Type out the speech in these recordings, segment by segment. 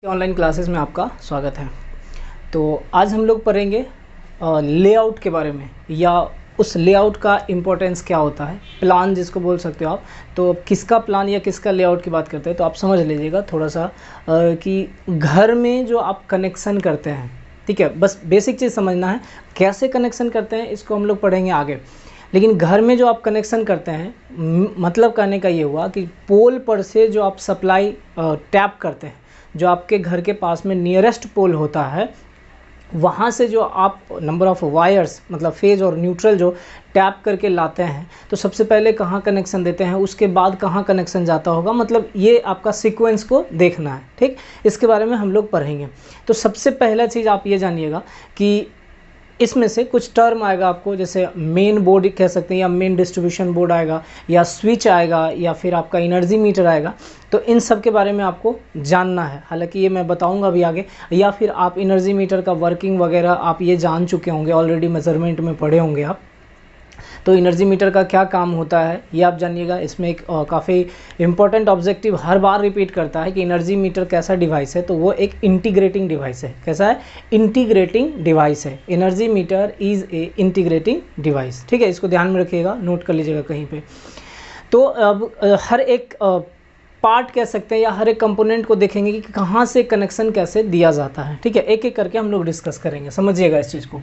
Online classes में आपका स्वागत है। तो आज हम लोग पढ़ेंगे लेआउट के बारे में, या उस लेआउट का इम्पोर्टेंस क्या होता है, प्लान जिसको बोल सकते हो आप। तो किसका प्लान या किसका लेआउट की बात करते हैं तो आप समझ लीजिएगा थोड़ा सा कि घर में जो आप कनेक्शन करते हैं, ठीक है, बस बेसिक चीज़ समझना है कैसे कनेक्शन करते हैं, इसको हम लोग पढ़ेंगे आगे। लेकिन घर में जो आप कनेक्शन करते हैं, मतलब कहने का ये हुआ कि पोल पर से जो आप सप्लाई टैप करते हैं, जो आपके घर के पास में नियरेस्ट पोल होता है, वहाँ से जो आप नंबर ऑफ़ वायर्स मतलब फेज और न्यूट्रल जो टैप करके लाते हैं, तो सबसे पहले कहाँ कनेक्शन देते हैं, उसके बाद कहाँ कनेक्शन जाता होगा, मतलब ये आपका सीक्वेंस को देखना है। ठीक, इसके बारे में हम लोग पढ़ेंगे। तो सबसे पहला चीज़ आप ये जानिएगा कि इसमें से कुछ टर्म आएगा आपको, जैसे मेन बोर्ड कह सकते हैं, या मेन डिस्ट्रीब्यूशन बोर्ड आएगा, या स्विच आएगा, या फिर आपका एनर्जी मीटर आएगा। तो इन सब के बारे में आपको जानना है, हालांकि ये मैं बताऊंगा अभी आगे। या फिर आप एनर्जी मीटर का वर्किंग वगैरह आप ये जान चुके होंगे, ऑलरेडी मेजरमेंट में पढ़े होंगे आप। तो एनर्जी मीटर का क्या काम होता है ये आप जानिएगा। इसमें एक काफ़ी इंपॉर्टेंट ऑब्जेक्टिव हर बार रिपीट करता है कि एनर्जी मीटर कैसा डिवाइस है, तो वो एक इंटीग्रेटिंग डिवाइस है। कैसा है? इंटीग्रेटिंग डिवाइस है। Energy meter is a integrating device. ठीक है, इसको ध्यान में रखिएगा, नोट कर लीजिएगा कहीं पे। तो अब हर एक पार्ट कह सकते हैं या हर एक कंपोनेंट को देखेंगे कि कहाँ से कनेक्शन कैसे दिया जाता है। ठीक है, एक एक करके हम लोग डिस्कस करेंगे, समझिएगा इस चीज़ को।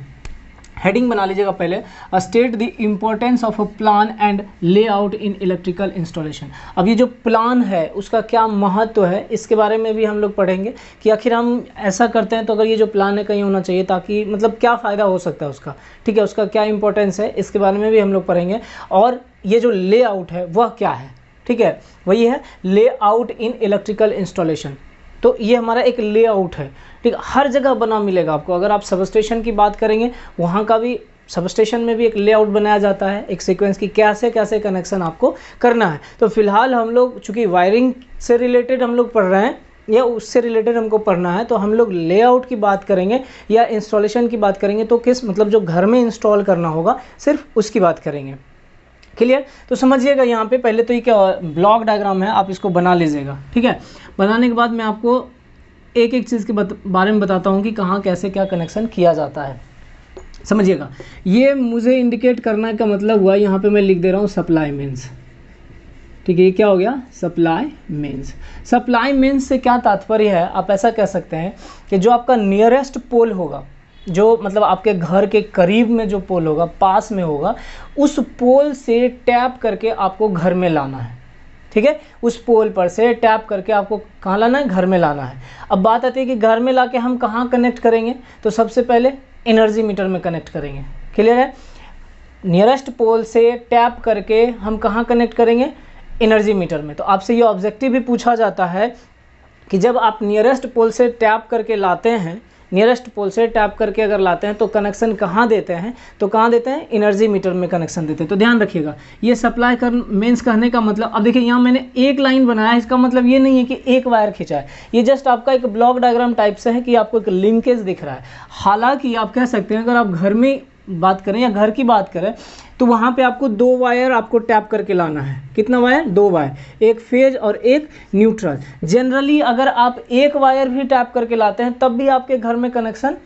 हेडिंग बना लीजिएगा पहले, state the importance of a plan and layout in electrical installation. अब ये जो प्लान है उसका क्या महत्व है, इसके बारे में भी हम लोग पढ़ेंगे कि आखिर हम ऐसा करते हैं तो अगर ये जो प्लान है कहीं होना चाहिए, ताकि मतलब क्या फ़ायदा हो सकता है उसका। ठीक है, उसका क्या इंपॉर्टेंस है, इसके बारे में भी हम लोग पढ़ेंगे। और ये जो लेआउट है वह क्या है, ठीक है, वही है लेआउट इन इलेक्ट्रिकल इंस्टॉलेशन। तो ये हमारा एक लेआउट है। ठीक, हर जगह बना मिलेगा आपको। अगर आप सबस्टेशन की बात करेंगे, वहाँ का भी सबस्टेशन में भी एक लेआउट बनाया जाता है, एक सीक्वेंस की कैसे कैसे कनेक्शन आपको करना है। तो फिलहाल हम लोग चूँकि वायरिंग से रिलेटेड हम लोग पढ़ रहे हैं या उससे रिलेटेड हमको पढ़ना है, तो हम लोग लेआउट की बात करेंगे या इंस्टॉलेशन की बात करेंगे, तो किस मतलब जो घर में इंस्टॉल करना होगा सिर्फ उसकी बात करेंगे। क्लियर? तो समझिएगा यहाँ पे पहले तो ये क्या ब्लॉक डायग्राम है, आप इसको बना लीजिएगा। ठीक है, बनाने के बाद मैं आपको एक एक चीज़ के बारे में बताता हूँ कि कहाँ कैसे क्या कनेक्शन किया जाता है। समझिएगा, ये मुझे इंडिकेट करना का मतलब हुआ, यहाँ पे मैं लिख दे रहा हूँ सप्लाई मेंस। ठीक है, ये क्या हो गया? Supply mains. सप्लाई मेंस से क्या तात्पर्य है, आप ऐसा कह सकते हैं कि जो आपका नियरेस्ट पोल होगा, जो मतलब आपके घर के करीब में जो पोल होगा, पास में होगा, उस पोल से टैप करके आपको घर में लाना है। ठीक है, उस पोल पर से टैप करके आपको कहाँ लाना है? घर में लाना है। अब बात आती है कि घर में लाके हम कहाँ कनेक्ट करेंगे, तो सबसे पहले एनर्जी मीटर में कनेक्ट करेंगे। क्लियर है? नियरेस्ट पोल से टैप करके हम कहाँ कनेक्ट करेंगे? एनर्जी मीटर में। तो आपसे ये ऑब्जेक्टिव भी पूछा जाता है कि जब आप नियरेस्ट पोल से टैप करके लाते हैं, नियरेस्ट पोल से टैप करके अगर लाते हैं तो कनेक्शन कहाँ देते हैं, तो कहाँ देते हैं? एनर्जी मीटर में कनेक्शन देते हैं। तो ध्यान रखिएगा, ये सप्लाई कर मेंस कहने का मतलब, अब देखिए यहाँ मैंने एक लाइन बनाया है, इसका मतलब ये नहीं है कि एक वायर खींचा है, ये जस्ट आपका एक ब्लॉक डायग्राम टाइप से है कि आपको एक लिंकेज दिख रहा है। हालांकि आप कह सकते हैं अगर आप घर में बात करें या घर की बात करें, तो वहाँ पे आपको 2 वायर आपको टैप करके लाना है। कितना वायर? 2 वायर, एक फेज और एक न्यूट्रल। जनरली अगर आप एक वायर भी टैप करके लाते हैं तब भी आपके घर में कनेक्शन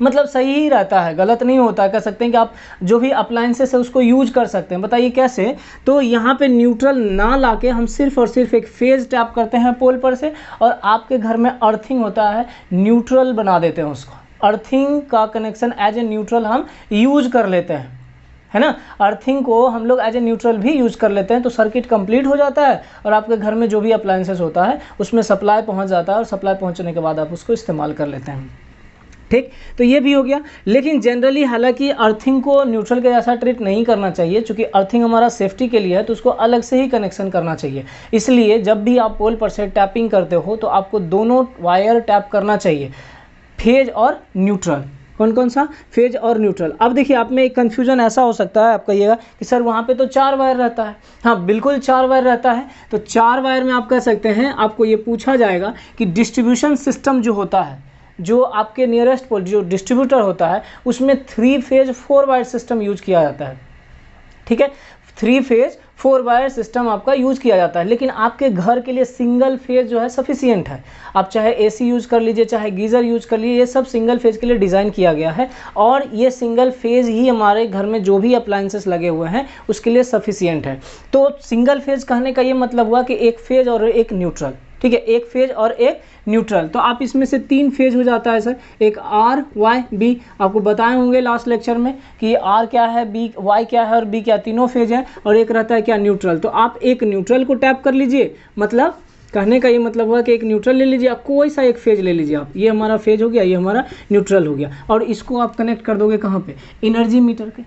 मतलब सही ही रहता है, गलत नहीं होता। कह सकते हैं कि आप जो भी अप्लायंसेस है उसको यूज कर सकते हैं। बताइए कैसे? तो यहाँ पे न्यूट्रल ना लाके हम सिर्फ और सिर्फ एक फेज टैप करते हैं पोल पर से, और आपके घर में अर्थिंग होता है, न्यूट्रल बना देते हैं उसको। अर्थिंग का कनेक्शन एज ए न्यूट्रल हम यूज कर लेते हैं, है ना। अर्थिंग को हम लोग एज ए न्यूट्रल भी यूज कर लेते हैं, तो सर्किट कंप्लीट हो जाता है और आपके घर में जो भी अप्लायंसेस होता है उसमें सप्लाई पहुंच जाता है, और सप्लाई पहुंचने के बाद आप उसको इस्तेमाल कर लेते हैं। ठीक, तो ये भी हो गया। लेकिन जनरली हालांकि अर्थिंग को न्यूट्रल के जैसा ट्रीट नहीं करना चाहिए, क्योंकि अर्थिंग हमारा सेफ्टी के लिए है, तो उसको अलग से ही कनेक्शन करना चाहिए। इसलिए जब भी आप पोल पर से टैपिंग करते हो तो आपको दोनों वायर टैप करना चाहिए, फेज और न्यूट्रल। कौन कौन सा? फेज और न्यूट्रल। अब देखिए, आप में एक कन्फ्यूजन ऐसा हो सकता है, आप कहिएगा कि सर वहाँ पे तो 4 वायर रहता है। हाँ, बिल्कुल 4 वायर रहता है। तो 4 वायर में आप कह सकते हैं, आपको ये पूछा जाएगा कि डिस्ट्रीब्यूशन सिस्टम जो होता है, जो आपके नियरेस्ट पोल जो डिस्ट्रीब्यूटर होता है, उसमें 3 फेज 4 वायर सिस्टम यूज किया जाता है। ठीक है, 3 फेज 4 वायर सिस्टम आपका यूज़ किया जाता है। लेकिन आपके घर के लिए सिंगल फेज जो है सफिशियंट है। आप चाहे एसी यूज़ कर लीजिए, चाहे गीज़र यूज़ कर लीजिए, ये सब सिंगल फेज के लिए डिज़ाइन किया गया है और ये सिंगल फेज ही हमारे घर में जो भी अप्लायंसेस लगे हुए हैं उसके लिए सफिशियंट है। तो सिंगल फेज कहने का ये मतलब हुआ कि एक फेज और एक न्यूट्रल, ठीक है, एक फेज और एक न्यूट्रल। तो आप इसमें से 3 फेज हो जाता है सर, एक आर वाई बी। आपको बताए होंगे लास्ट लेक्चर में कि आर क्या है, बी वाई क्या है और बी क्या, तीनों फेज है। और एक रहता है क्या, न्यूट्रल। तो आप एक न्यूट्रल को टैप कर लीजिए, मतलब कहने का ये मतलब हुआ कि एक न्यूट्रल ले लीजिए, आप कोई सा एक फेज ले लीजिए आप, ये हमारा फेज हो गया, ये हमारा न्यूट्रल हो गया, और इसको आप कनेक्ट कर दोगे कहाँ पे, एनर्जी मीटर के।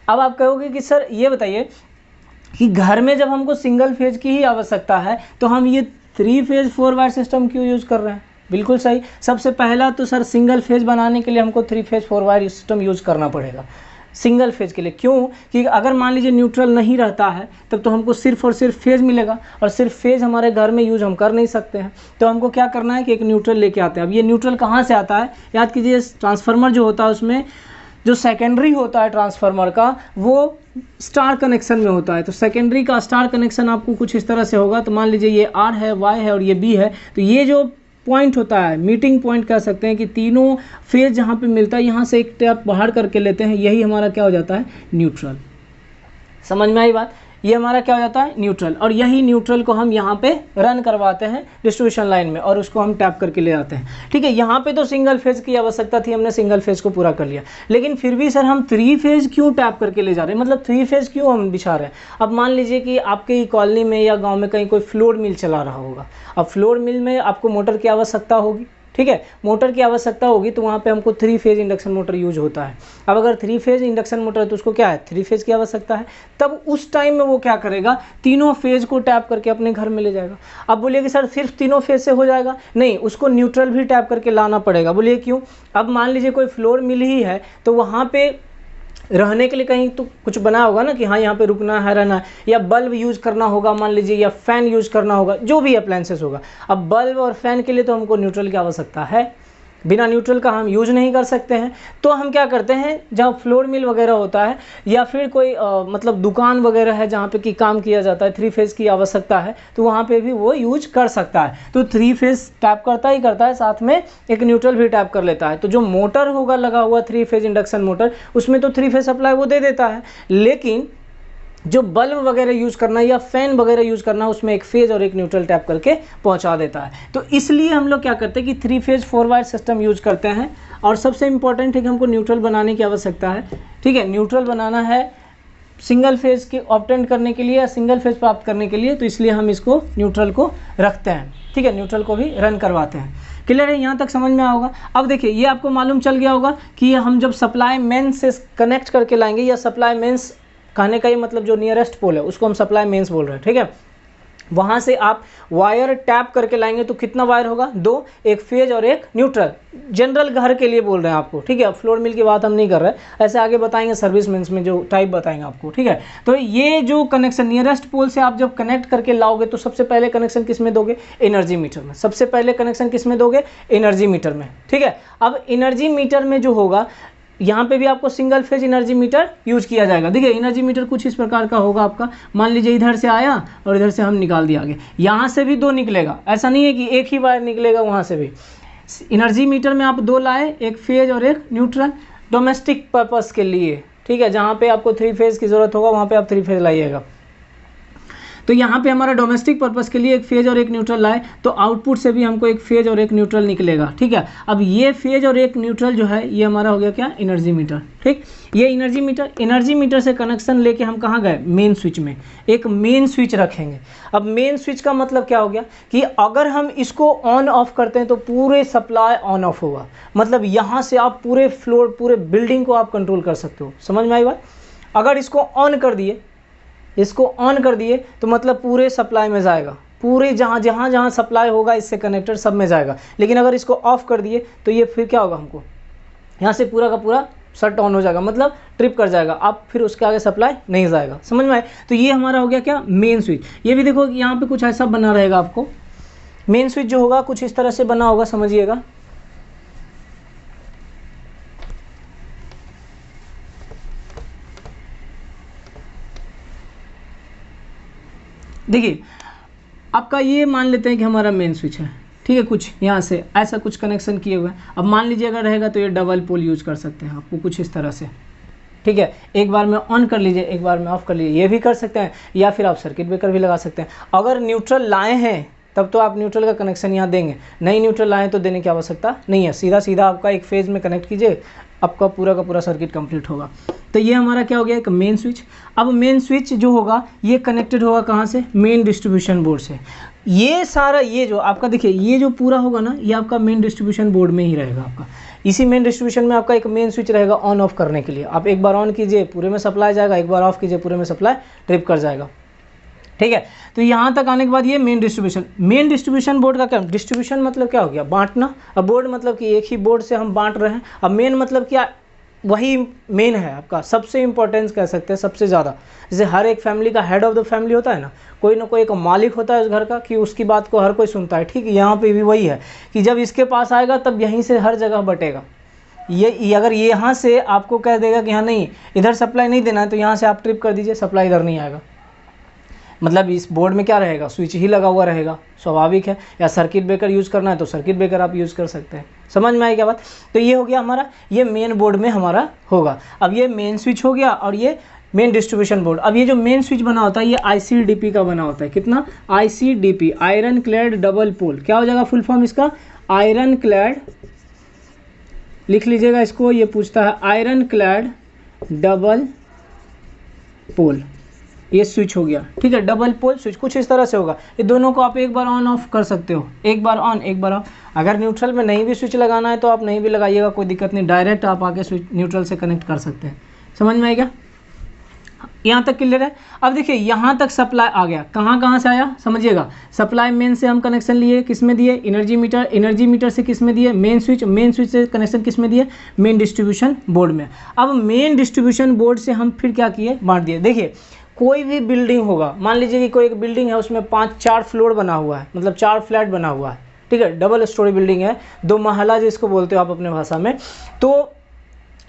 अब आप कहोगे कि सर ये बताइए कि घर में जब हमको सिंगल फेज की ही आवश्यकता है तो हम ये 3 फेज 4 वायर सिस्टम क्यों यूज़ कर रहे हैं। बिल्कुल सही। सबसे पहला तो सर सिंगल फेज बनाने के लिए हमको 3 फेज 4 वायर सिस्टम यूज़ करना पड़ेगा सिंगल फेज के लिए। क्यों कि अगर मान लीजिए न्यूट्रल नहीं रहता है तब तो हमको सिर्फ और सिर्फ फेज मिलेगा, और सिर्फ फेज हमारे घर में यूज़ हम कर नहीं सकते हैं। तो हमको क्या करना है कि एक न्यूट्रल लेके आते हैं। अब ये न्यूट्रल कहाँ से आता है, याद कीजिए, ट्रांसफार्मर जो होता है उसमें जो सेकेंडरी होता है ट्रांसफार्मर का वो स्टार कनेक्शन में होता है। तो सेकेंडरी का स्टार कनेक्शन आपको कुछ इस तरह से होगा। तो मान लीजिए ये आर है, वाई है और ये बी है। तो ये जो पॉइंट होता है, मीटिंग पॉइंट कह सकते हैं कि तीनों फेज जहाँ पे मिलता है यहाँ से एक टैप बाहर करके लेते हैं, यही हमारा क्या हो जाता है, न्यूट्रल। समझ में आई बात, ये हमारा क्या हो जाता है, न्यूट्रल। और यही न्यूट्रल को हम यहाँ पे रन करवाते हैं डिस्ट्रीब्यूशन लाइन में और उसको हम टैप करके ले आते हैं। ठीक है, यहाँ पे तो सिंगल फेज की आवश्यकता थी, हमने सिंगल फेज को पूरा कर लिया। लेकिन फिर भी सर हम 3 फेज क्यों टैप करके ले जा रहे हैं, मतलब 3 फेज क्यों हम बिछा रहे हैं। अब मान लीजिए कि आपके कॉलोनी में या गाँव में कहीं कोई फ्लोर मिल चला रहा होगा। अब फ्लोर मिल में आपको मोटर की आवश्यकता होगी, ठीक है, मोटर की आवश्यकता होगी तो वहाँ पे हमको 3 फेज इंडक्शन मोटर यूज होता है। अब अगर 3 फेज इंडक्शन मोटर है तो उसको क्या है, 3 फेज की आवश्यकता है। तब उस टाइम में वो क्या करेगा, तीनों फेज को टैप करके अपने घर में ले जाएगा। अब बोलिए कि सर सिर्फ तीनों फेज से हो जाएगा, नहीं, उसको न्यूट्रल भी टैप करके लाना पड़ेगा। बोलिए क्यों। अब मान लीजिए कोई फ्लोर मिल ही है तो वहाँ पे रहने के लिए कहीं तो कुछ बना होगा ना कि हाँ यहाँ पे रुकना है, रहना है, या बल्ब यूज़ करना होगा मान लीजिए, या फ़ैन यूज़ करना होगा, जो भी अप्लायंसेस होगा। अब बल्ब और फैन के लिए तो हमको न्यूट्रल की आवश्यकता है, बिना न्यूट्रल का हम यूज नहीं कर सकते हैं। तो हम क्या करते हैं, जहाँ फ्लोर मिल वगैरह होता है या फिर कोई मतलब दुकान वगैरह है जहाँ पे कि काम किया जाता है, 3 फेज की आवश्यकता है तो वहाँ पे भी वो यूज कर सकता है। तो 3 फेज टैप करता ही करता है, साथ में एक न्यूट्रल भी टैप कर लेता है। तो जो मोटर होगा लगा हुआ 3 फेज इंडक्शन मोटर, उसमें तो 3 फेज सप्लाई वो दे देता है, लेकिन जो बल्ब वगैरह यूज़ करना या फैन वगैरह यूज़ करना उसमें एक फेज और एक न्यूट्रल टैप करके पहुंचा देता है। तो इसलिए हम लोग क्या करते हैं कि 3 फेज 4 वायर सिस्टम यूज़ करते हैं। और सबसे इंपॉर्टेंट है कि हमको न्यूट्रल बनाने की आवश्यकता है। ठीक है, न्यूट्रल बनाना है सिंगल फेज के ऑब्टेन करने के लिए या सिंगल फेज प्राप्त करने के लिए, तो इसलिए हम इसको न्यूट्रल को रखते हैं। ठीक है, न्यूट्रल को भी रन करवाते हैं। क्लियर है, यहाँ तक समझ में आया होगा। अब देखिए ये आपको मालूम चल गया होगा कि हम जब सप्लाई मेन से कनेक्ट करके लाएंगे, या सप्लाई मेन्स कहने का ये मतलब जो नियरेस्ट पोल है उसको हम सप्लाई मेंस बोल रहे हैं। ठीक है, वहाँ से आप वायर टैप करके लाएंगे तो कितना वायर होगा, 2, एक फेज और एक न्यूट्रल। जनरल घर के लिए बोल रहे हैं आपको। ठीक है, फ्लोर मिल की बात हम नहीं कर रहे हैं, ऐसे आगे बताएंगे सर्विस मेंस में जो टाइप बताएंगे आपको। ठीक है, तो ये जो कनेक्शन नियरेस्ट पोल से आप जब कनेक्ट करके लाओगे तो सबसे पहले कनेक्शन किस में दोगे, एनर्जी मीटर में। सबसे पहले कनेक्शन किस में दोगे, एनर्जी मीटर में। ठीक है, अब एनर्जी मीटर में जो होगा यहाँ पे भी आपको single phase energy meter use किया जाएगा। देखिए एनर्जी मीटर कुछ इस प्रकार का होगा आपका। मान लीजिए इधर से आया और इधर से हम निकाल दिया आगे, यहाँ से भी 2 निकलेगा, ऐसा नहीं है कि एक ही वायर निकलेगा वहाँ से भी। एनर्जी मीटर में आप 2 लाए, एक फेज और एक न्यूट्रल, डोमेस्टिक पर्पस के लिए। ठीक है, जहाँ पे आपको 3 फेज की ज़रूरत होगा वहाँ पे आप 3 फेज लाइएगा। तो यहाँ पे हमारा डोमेस्टिक पर्पस के लिए एक फेज और एक न्यूट्रल लाए तो आउटपुट से भी हमको एक फेज और एक न्यूट्रल निकलेगा। ठीक है, अब ये फेज और एक न्यूट्रल जो है ये हमारा हो गया क्या, एनर्जी मीटर। ठीक, ये एनर्जी मीटर से कनेक्शन लेके हम कहाँ गए, मेन स्विच में। एक मेन स्विच रखेंगे। अब मेन स्विच का मतलब क्या हो गया कि अगर हम इसको ऑन ऑफ करते हैं तो पूरे सप्लाई ऑन ऑफ होगा। मतलब यहाँ से आप पूरे फ्लोर, पूरे बिल्डिंग को आप कंट्रोल कर सकते हो। समझ में आई बात। अगर इसको ऑन कर दिए तो मतलब पूरे सप्लाई में जाएगा, पूरे जहाँ सप्लाई होगा इससे कनेक्टेड सब में जाएगा। लेकिन अगर इसको ऑफ कर दिए तो ये फिर क्या होगा, हमको यहाँ से पूरा का पूरा शट ऑन हो जाएगा, मतलब ट्रिप कर जाएगा, आप फिर उसके आगे सप्लाई नहीं जाएगा। समझ में आए। तो ये हमारा हो गया क्या, मेन स्विच। ये भी देखो यहाँ पे कुछ ऐसा बना रहेगा आपको, मेन स्विच जो होगा कुछ इस तरह से बना होगा, समझिएगा। देखिए आपका ये मान लेते हैं कि हमारा मेन स्विच है, ठीक है, कुछ यहाँ से ऐसा कुछ कनेक्शन किए हुए हैं। अब मान लीजिए अगर रहेगा तो ये डबल पोल यूज़ कर सकते हैं आपको कुछ इस तरह से, ठीक है, एक बार में ऑन कर लीजिए, एक बार में ऑफ कर लीजिए, ये भी कर सकते हैं, या फिर आप सर्किट ब्रेकर भी लगा सकते हैं। अगर न्यूट्रल लाए हैं तब तो आप न्यूट्रल का कनेक्शन यहाँ देंगे, नहीं न्यूट्रल लाए तो देने की आवश्यकता नहीं है, सीधा सीधा आपका एक फेज़ में कनेक्ट कीजिए, आपका पूरा का पूरा सर्किट कंप्लीट होगा। तो ये हमारा क्या हो गया, एक मेन स्विच। अब मेन स्विच जो होगा ये कनेक्टेड होगा कहाँ से, मेन डिस्ट्रीब्यूशन बोर्ड से। ये सारा ये जो आपका देखिए ये जो पूरा होगा ना, ये आपका मेन डिस्ट्रीब्यूशन बोर्ड में ही रहेगा आपका। इसी मेन डिस्ट्रीब्यूशन में आपका एक मेन स्विच रहेगा ऑन ऑफ करने के लिए। आप एक बार ऑन कीजिए पूरे में सप्लाई जाएगा, एक बार ऑफ कीजिए पूरे में सप्लाई ट्रिप कर जाएगा, ठीक है। तो यहाँ तक आने के बाद ये मेन डिस्ट्रीब्यूशन बोर्ड का क्या, डिस्ट्रीब्यूशन मतलब क्या हो गया, बांटना। अब बोर्ड मतलब कि एक ही बोर्ड से हम बांट रहे हैं। अब मेन मतलब क्या, वही मेन है आपका, सबसे इंपॉर्टेंस कह सकते हैं, सबसे ज़्यादा। जैसे हर एक फैमिली का हेड ऑफ द फैमिली होता है ना कोई एक मालिक होता है उस घर का, कि उसकी बात को हर कोई सुनता है, ठीक है। यहाँ पे भी वही है कि जब इसके पास आएगा तब यहीं से हर जगह बटेगा। ये अगर ये यहाँ से आपको कह देगा कि हाँ नहीं इधर सप्लाई नहीं देना है, तो यहाँ से आप ट्रिप कर दीजिए, सप्लाई इधर नहीं आएगा। मतलब इस बोर्ड में क्या रहेगा, स्विच ही लगा हुआ रहेगा, स्वाभाविक है। या सर्किट ब्रेकर यूज़ करना है तो सर्किट ब्रेकर आप यूज़ कर सकते हैं। समझ में आई क्या बात। तो ये हो गया हमारा, ये मेन बोर्ड में हमारा होगा। अब ये मेन स्विच हो गया और ये मेन डिस्ट्रीब्यूशन बोर्ड। अब ये जो मेन स्विच बना होता है ये ICDP का बना होता है। कितना, ICDP, iron clad double pole. क्या हो जाएगा फुल फॉर्म इसका, आयरन क्लैड, लिख लीजिएगा इसको, ये पूछता है आयरन क्लैड डबल पोल। ये स्विच हो गया, ठीक है, डबल पोल स्विच कुछ इस तरह से होगा। ये दोनों को आप एक बार ऑन ऑफ कर सकते हो, एक बार ऑन एक बार ऑफ। अगर न्यूट्रल में नहीं भी स्विच लगाना है तो आप नहीं भी लगाइएगा, कोई दिक्कत नहीं, डायरेक्ट आप आके स्विच न्यूट्रल से कनेक्ट कर सकते हैं। समझ में आएगा, यहाँ तक क्लियर है। अब देखिए यहाँ तक सप्लाई आ गया, कहाँ से आया समझिएगा। सप्लाई मेन से हम कनेक्शन लिए, किस में दिए, एनर्जी मीटर से किस में दिए, मेन स्विच से कनेक्शन किस में दिए, मेन डिस्ट्रीब्यूशन बोर्ड में। अब मेन डिस्ट्रीब्यूशन बोर्ड से हम फिर क्या किए, बांट दिए। देखिए कोई भी बिल्डिंग होगा, मान लीजिए कि कोई एक बिल्डिंग है उसमें 4 फ्लोर बना हुआ है, मतलब 4 फ्लैट बना हुआ है, ठीक है, डबल स्टोरी बिल्डिंग है, 2 महला जिसको बोलते हो आप अपने भाषा में। तो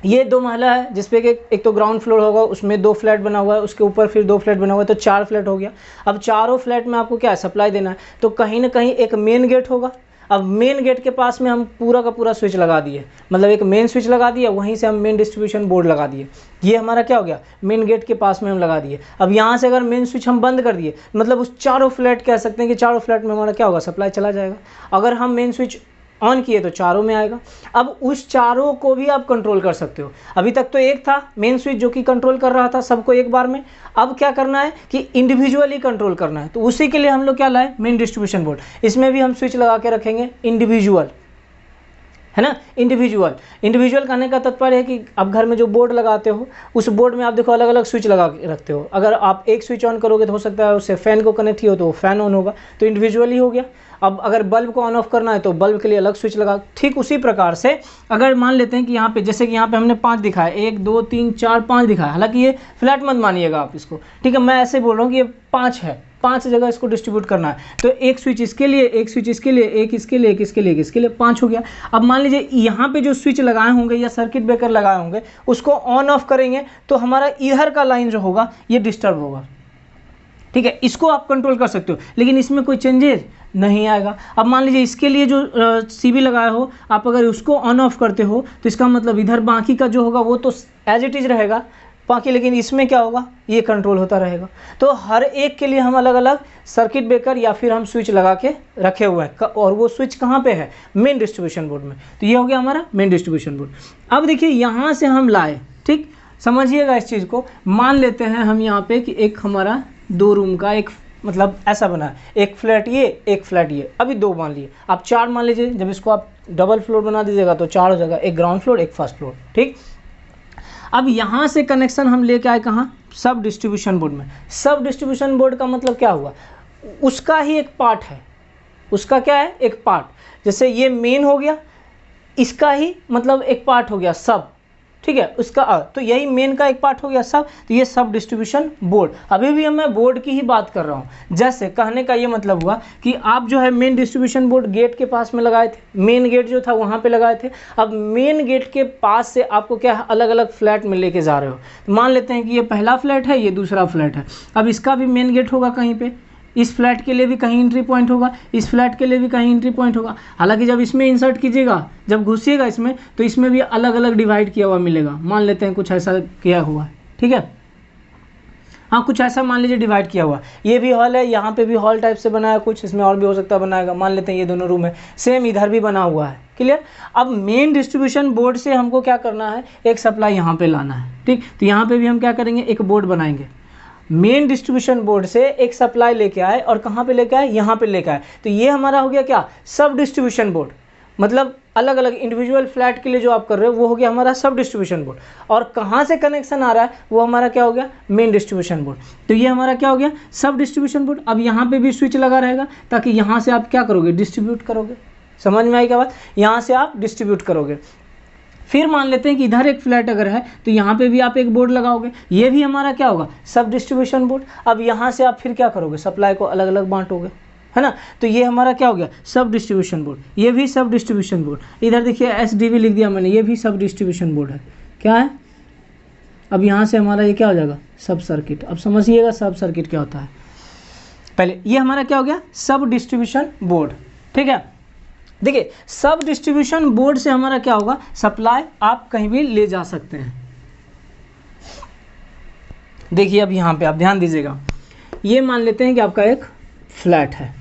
ये 2 महला है जिसपे एक तो ग्राउंड फ्लोर होगा, उसमें 2 फ्लैट बना हुआ है, उसके ऊपर फिर 2 फ्लैट बना हुआ है, तो 4 फ्लैट हो गया। अब चारों फ्लैट में आपको क्या है, सप्लाई देना है, तो कहीं ना कहीं एक मेन गेट होगा। अब मेन गेट के पास में हम पूरा का पूरा स्विच लगा दिए, मतलब एक मेन स्विच लगा दिया, वहीं से हम मेन डिस्ट्रीब्यूशन बोर्ड लगा दिए। ये हमारा क्या हो गया, मेन गेट के पास में हम लगा दिए। अब यहाँ से अगर मेन स्विच हम बंद कर दिए, मतलब उस चारों फ्लैट कह सकते हैं कि चारों फ्लैट में हमारा क्या होगा, सप्लाई चला जाएगा। अगर हम मेन स्विच ऑन किए तो चारों में आएगा। अब उस चारों को भी आप कंट्रोल कर सकते हो। अभी तक तो एक था मेन स्विच जो कि कंट्रोल कर रहा था सबको एक बार में, अब क्या करना है कि इंडिविजुअली कंट्रोल करना है। तो उसी के लिए हम लोग क्या लाए, मेन डिस्ट्रीब्यूशन बोर्ड। इसमें भी हम स्विच लगा के रखेंगे इंडिविजुअल, है ना, इंडिविजुअल कहने का तात्पर्य है कि आप घर में जो बोर्ड लगाते हो उस बोर्ड में आप देखो अलग अलग स्विच लगा के रखते हो। अगर आप एक स्विच ऑन करोगे तो हो सकता है उससे फैन को कनेक्ट ही हो तो फैन ऑन होगा, तो इंडिविजुअली हो गया। अब अगर बल्ब को ऑन ऑफ करना है तो बल्ब के लिए अलग स्विच लगा। ठीक उसी प्रकार से अगर मान लेते हैं कि यहाँ पे जैसे कि यहाँ पे हमने 5 दिखाया, 1 2 3 4 5 दिखाया, हालांकि ये फ्लैट मत मानिएगा आप इसको, ठीक है, मैं ऐसे बोल रहा हूँ कि ये 5 है, 5 जगह इसको डिस्ट्रीब्यूट करना है। तो एक स्विच इसके लिए, एक स्विच इसके लिए, एक इसके लिए, एक इसके लिए, एक इसके लिए, 5 हो गया। अब मान लीजिए यहाँ पे जो स्विच लगाए होंगे या सर्किट ब्रेकर लगाए होंगे उसको ऑन ऑफ करेंगे तो हमारा इधर का लाइन जो होगा ये डिस्टर्ब होगा, ठीक है, इसको आप कंट्रोल कर सकते हो, लेकिन इसमें कोई चेंजेस नहीं आएगा। अब मान लीजिए इसके लिए जो सीबी लगाए हो आप अगर उसको ऑन ऑफ करते हो तो इसका मतलब इधर बाकी का जो होगा वो तो एज इट इज रहेगा बाकी, लेकिन इसमें क्या होगा, ये कंट्रोल होता रहेगा। तो हर एक के लिए हम अलग अलग सर्किट ब्रेकर या फिर हम स्विच लगा के रखे हुए हैं, और वो स्विच कहाँ पे है, मेन डिस्ट्रीब्यूशन बोर्ड में। तो ये हो गया हमारा मेन डिस्ट्रीब्यूशन बोर्ड। अब देखिए यहाँ से हम लाए, ठीक, समझिएगा इस चीज़ को। मान लेते हैं हम यहाँ पे कि एक हमारा 2 रूम का एक मतलब ऐसा बना है, एक फ्लैट ये, एक फ्लैट ये, अभी 2 मान लिए, आप 4 मान लीजिए। जब इसको आप डबल फ्लोर बना दीजिएगा तो 4 हो जाएगा, एक ग्राउंड फ्लोर एक फर्स्ट फ्लोर, ठीक। अब यहाँ से कनेक्शन हम लेके आए कहाँ, सब डिस्ट्रीब्यूशन बोर्ड में। सब डिस्ट्रीब्यूशन बोर्ड का मतलब क्या हुआ, उसका ही एक पार्ट है, उसका क्या है, एक पार्ट। जैसे ये मेन हो गया, इसका ही मतलब एक पार्ट हो गया सब, ठीक है, उसका तो यही मेन का एक पार्ट हो गया सब। तो ये सब डिस्ट्रीब्यूशन बोर्ड। अभी भी मैं बोर्ड की ही बात कर रहा हूँ। जैसे कहने का ये मतलब हुआ कि आप जो है मेन डिस्ट्रीब्यूशन बोर्ड गेट के पास में लगाए थे, मेन गेट जो था वहाँ पे लगाए थे। अब मेन गेट के पास से आपको क्या है, अलग अलग फ्लैट में लेके जा रहे हो। तो मान लेते हैं कि ये पहला फ्लैट है, ये दूसरा फ्लैट है। अब इसका भी मेन गेट होगा कहीं पे, इस फ्लैट के लिए भी कहीं एंट्री पॉइंट होगा, इस फ्लैट के लिए भी कहीं एंट्री पॉइंट होगा। हालांकि जब इसमें इंसर्ट कीजिएगा, जब घुसिएगा इसमें, तो इसमें भी अलग अलग डिवाइड किया हुआ मिलेगा। मान लेते हैं कुछ ऐसा किया हुआ है, ठीक है, हाँ कुछ ऐसा मान लीजिए डिवाइड किया हुआ। ये भी हॉल है, यहाँ पे भी हॉल टाइप से बनाया कुछ, इसमें और भी हो सकता है बनाएगा। मान लेते हैं ये दोनों रूम है, सेम इधर भी बना हुआ है, क्लियर। अब मेन डिस्ट्रीब्यूशन बोर्ड से हमको क्या करना है, एक सप्लाई यहाँ पे लाना है, ठीक। तो यहाँ पे भी हम क्या करेंगे, एक बोर्ड बनाएंगे। मेन डिस्ट्रीब्यूशन बोर्ड से एक सप्लाई लेके आए और कहाँ पे लेके आए, यहाँ पे लेके आए। तो ये हमारा हो गया क्या, सब डिस्ट्रीब्यूशन बोर्ड। मतलब अलग अलग इंडिविजुअल फ्लैट के लिए जो आप कर रहे हो वो हो गया हमारा सब डिस्ट्रीब्यूशन बोर्ड। और कहाँ से कनेक्शन आ रहा है वो हमारा क्या हो गया, मेन डिस्ट्रीब्यूशन बोर्ड। तो ये हमारा क्या हो गया, सब डिस्ट्रीब्यूशन बोर्ड। अब यहाँ पे भी स्विच लगा रहेगा ताकि यहाँ से आप क्या करोगे, डिस्ट्रीब्यूट करोगे। समझ में आई क्या बात, यहाँ से आप डिस्ट्रीब्यूट करोगे। फिर मान लेते हैं कि इधर एक फ्लैट अगर है तो यहाँ पे भी आप एक बोर्ड लगाओगे, ये भी हमारा क्या होगा, सब डिस्ट्रीब्यूशन बोर्ड। अब यहाँ से आप फिर क्या करोगे, सप्लाई को अलग अलग बांटोगे, है ना। तो ये हमारा क्या हो गया, सब डिस्ट्रीब्यूशन बोर्ड। ये भी सब डिस्ट्रीब्यूशन बोर्ड। इधर देखिए SDB लिख दिया मैंने, ये भी सब डिस्ट्रीब्यूशन बोर्ड है। क्या है, अब यहाँ से हमारा ये क्या हो जाएगा, सब सर्किट। अब समझिएगा सब सर्किट क्या होता है। पहले ये हमारा क्या हो गया, सब डिस्ट्रीब्यूशन बोर्ड, ठीक है। देखिए सब डिस्ट्रीब्यूशन बोर्ड से हमारा क्या होगा, सप्लाई आप कहीं भी ले जा सकते हैं। देखिए अब यहाँ पे आप ध्यान दीजिएगा, ये मान लेते हैं कि आपका एक फ्लैट है।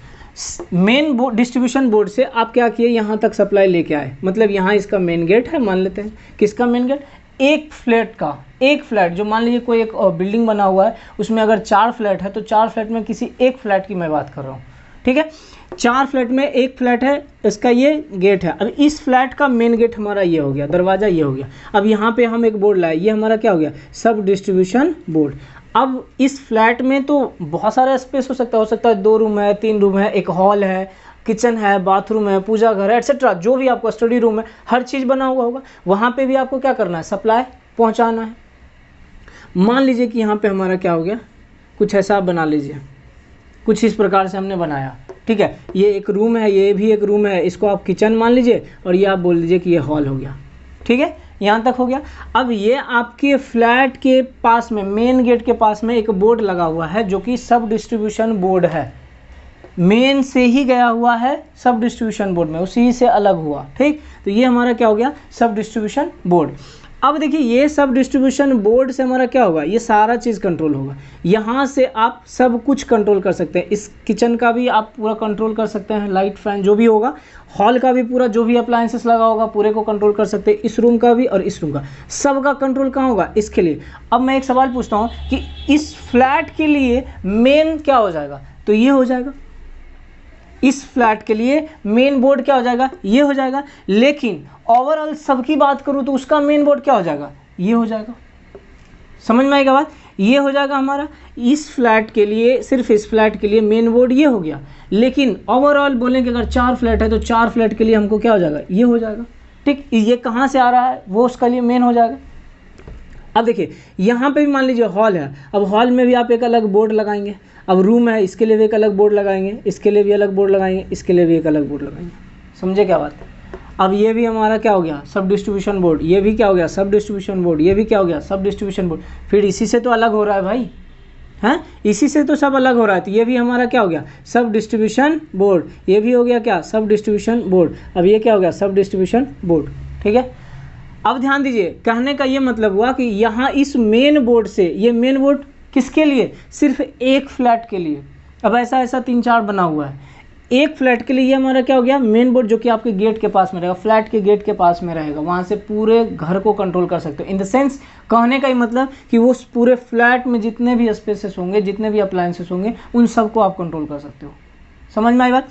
मेन डिस्ट्रीब्यूशन बोर्ड से आप क्या किए, यहाँ तक सप्लाई लेके आए। मतलब यहाँ इसका मेन गेट है, मान लेते हैं किसका मेन गेट, एक फ्लैट का। एक फ्लैट जो मान लीजिए कोई एक बिल्डिंग बना हुआ है, उसमें अगर 4 फ्लैट है तो 4 फ्लैट में किसी एक फ्लैट की मैं बात कर रहा हूँ, ठीक है। 4 फ्लैट में एक फ्लैट है, इसका ये गेट है। अब इस फ्लैट का मेन गेट हमारा ये हो गया, दरवाज़ा ये हो गया। अब यहाँ पे हम एक बोर्ड लाए, ये हमारा क्या हो गया, सब डिस्ट्रीब्यूशन बोर्ड। अब इस फ्लैट में तो बहुत सारा स्पेस हो सकता है 2 रूम है, 3 रूम है, एक हॉल है, किचन है, बाथरूम है, पूजा घर है, एट्सेट्रा, जो भी आपको स्टडी रूम है, हर चीज़ बना हुआ होगा। वहाँ पे भी आपको क्या करना है, सप्लाई पहुँचाना है। मान लीजिए कि यहाँ पे हमारा क्या हो गया, कुछ ऐसा आप बना लीजिए, कुछ इस प्रकार से हमने बनाया, ठीक है। ये एक रूम है, ये भी एक रूम है, इसको आप किचन मान लीजिए और ये आप बोल दीजिए कि ये हॉल हो गया, ठीक है। यहाँ तक हो गया। अब ये आपके फ्लैट के पास में, मेन गेट के पास में एक बोर्ड लगा हुआ है जो कि सब डिस्ट्रीब्यूशन बोर्ड है। मेन से ही गया हुआ है सब डिस्ट्रीब्यूशन बोर्ड में, उसी से अलग हुआ, ठीक। तो ये हमारा क्या हो गया, सब डिस्ट्रीब्यूशन बोर्ड। अब देखिए ये सब डिस्ट्रीब्यूशन बोर्ड से हमारा क्या होगा, ये सारा चीज़ कंट्रोल होगा। यहाँ से आप सब कुछ कंट्रोल कर सकते हैं। इस किचन का भी आप पूरा कंट्रोल कर सकते हैं, लाइट फैन जो भी होगा। हॉल का भी पूरा जो भी अप्लायंसेस लगा होगा पूरे को कंट्रोल कर सकते हैं। इस रूम का भी और इस रूम का, सबका कंट्रोल कहाँ होगा, इसके लिए। अब मैं एक सवाल पूछता हूँ कि इस फ्लैट के लिए मेन क्या हो जाएगा, तो ये हो जाएगा। इस फ्लैट के लिए मेन बोर्ड क्या हो जाएगा, ये हो जाएगा। लेकिन ओवरऑल सबकी बात करूं तो उसका मेन बोर्ड क्या हो जाएगा, ये हो जाएगा। समझ में आएगा बात, ये हो जाएगा हमारा। इस फ्लैट के लिए, सिर्फ इस फ्लैट के लिए मेन बोर्ड ये हो गया। लेकिन ओवरऑल बोलें कि अगर 4 फ्लैट है तो 4 फ्लैट के लिए हमको क्या हो जाएगा, ये हो जाएगा, ठीक। ये कहाँ से आ रहा है वो उसका लिए मेन हो जाएगा। अब देखिए यहाँ पे भी मान लीजिए हॉल है, अब हॉल में भी आप एक अलग बोर्ड लगाएंगे। अब रूम है, इसके लिए भी एक अलग बोर्ड लगाएंगे, इसके लिए भी अलग बोर्ड लगाएंगे, इसके लिए भी एक अलग बोर्ड लगाएंगे। समझे क्या बात है। अब ये भी हमारा क्या हो गया, सब डिस्ट्रीब्यूशन बोर्ड। ये भी क्या हो गया, सब डिस्ट्रीब्यूशन बोर्ड। ये भी क्या हो गया, सब डिस्ट्रीब्यूशन बोर्ड। फिर इसी से तो अलग हो रहा है भाई, हैं, इसी से तो सब अलग हो रहा है। तो ये भी हमारा क्या हो गया, सब डिस्ट्रीब्यूशन बोर्ड। ये भी हो गया क्या, सब डिस्ट्रीब्यूशन बोर्ड। अब ये क्या हो गया, सब डिस्ट्रीब्यूशन बोर्ड, ठीक है। अब ध्यान दीजिए, कहने का ये मतलब हुआ कि यहाँ इस मेन बोर्ड से, ये मेन बोर्ड किसके लिए, सिर्फ एक फ्लैट के लिए। अब ऐसा 3-4 बना हुआ है, एक फ्लैट के लिए ये हमारा क्या हो गया, मेन बोर्ड, जो कि आपके गेट के पास में रहेगा, फ्लैट के गेट के पास में रहेगा। वहाँ से पूरे घर को कंट्रोल कर सकते हो। इन द सेंस, कहने का ही मतलब कि वो पूरे फ्लैट में जितने भी स्पेसेस होंगे, जितने भी अप्लायंसेस होंगे, उन सबको आप कंट्रोल कर सकते हो। समझ में आई बात।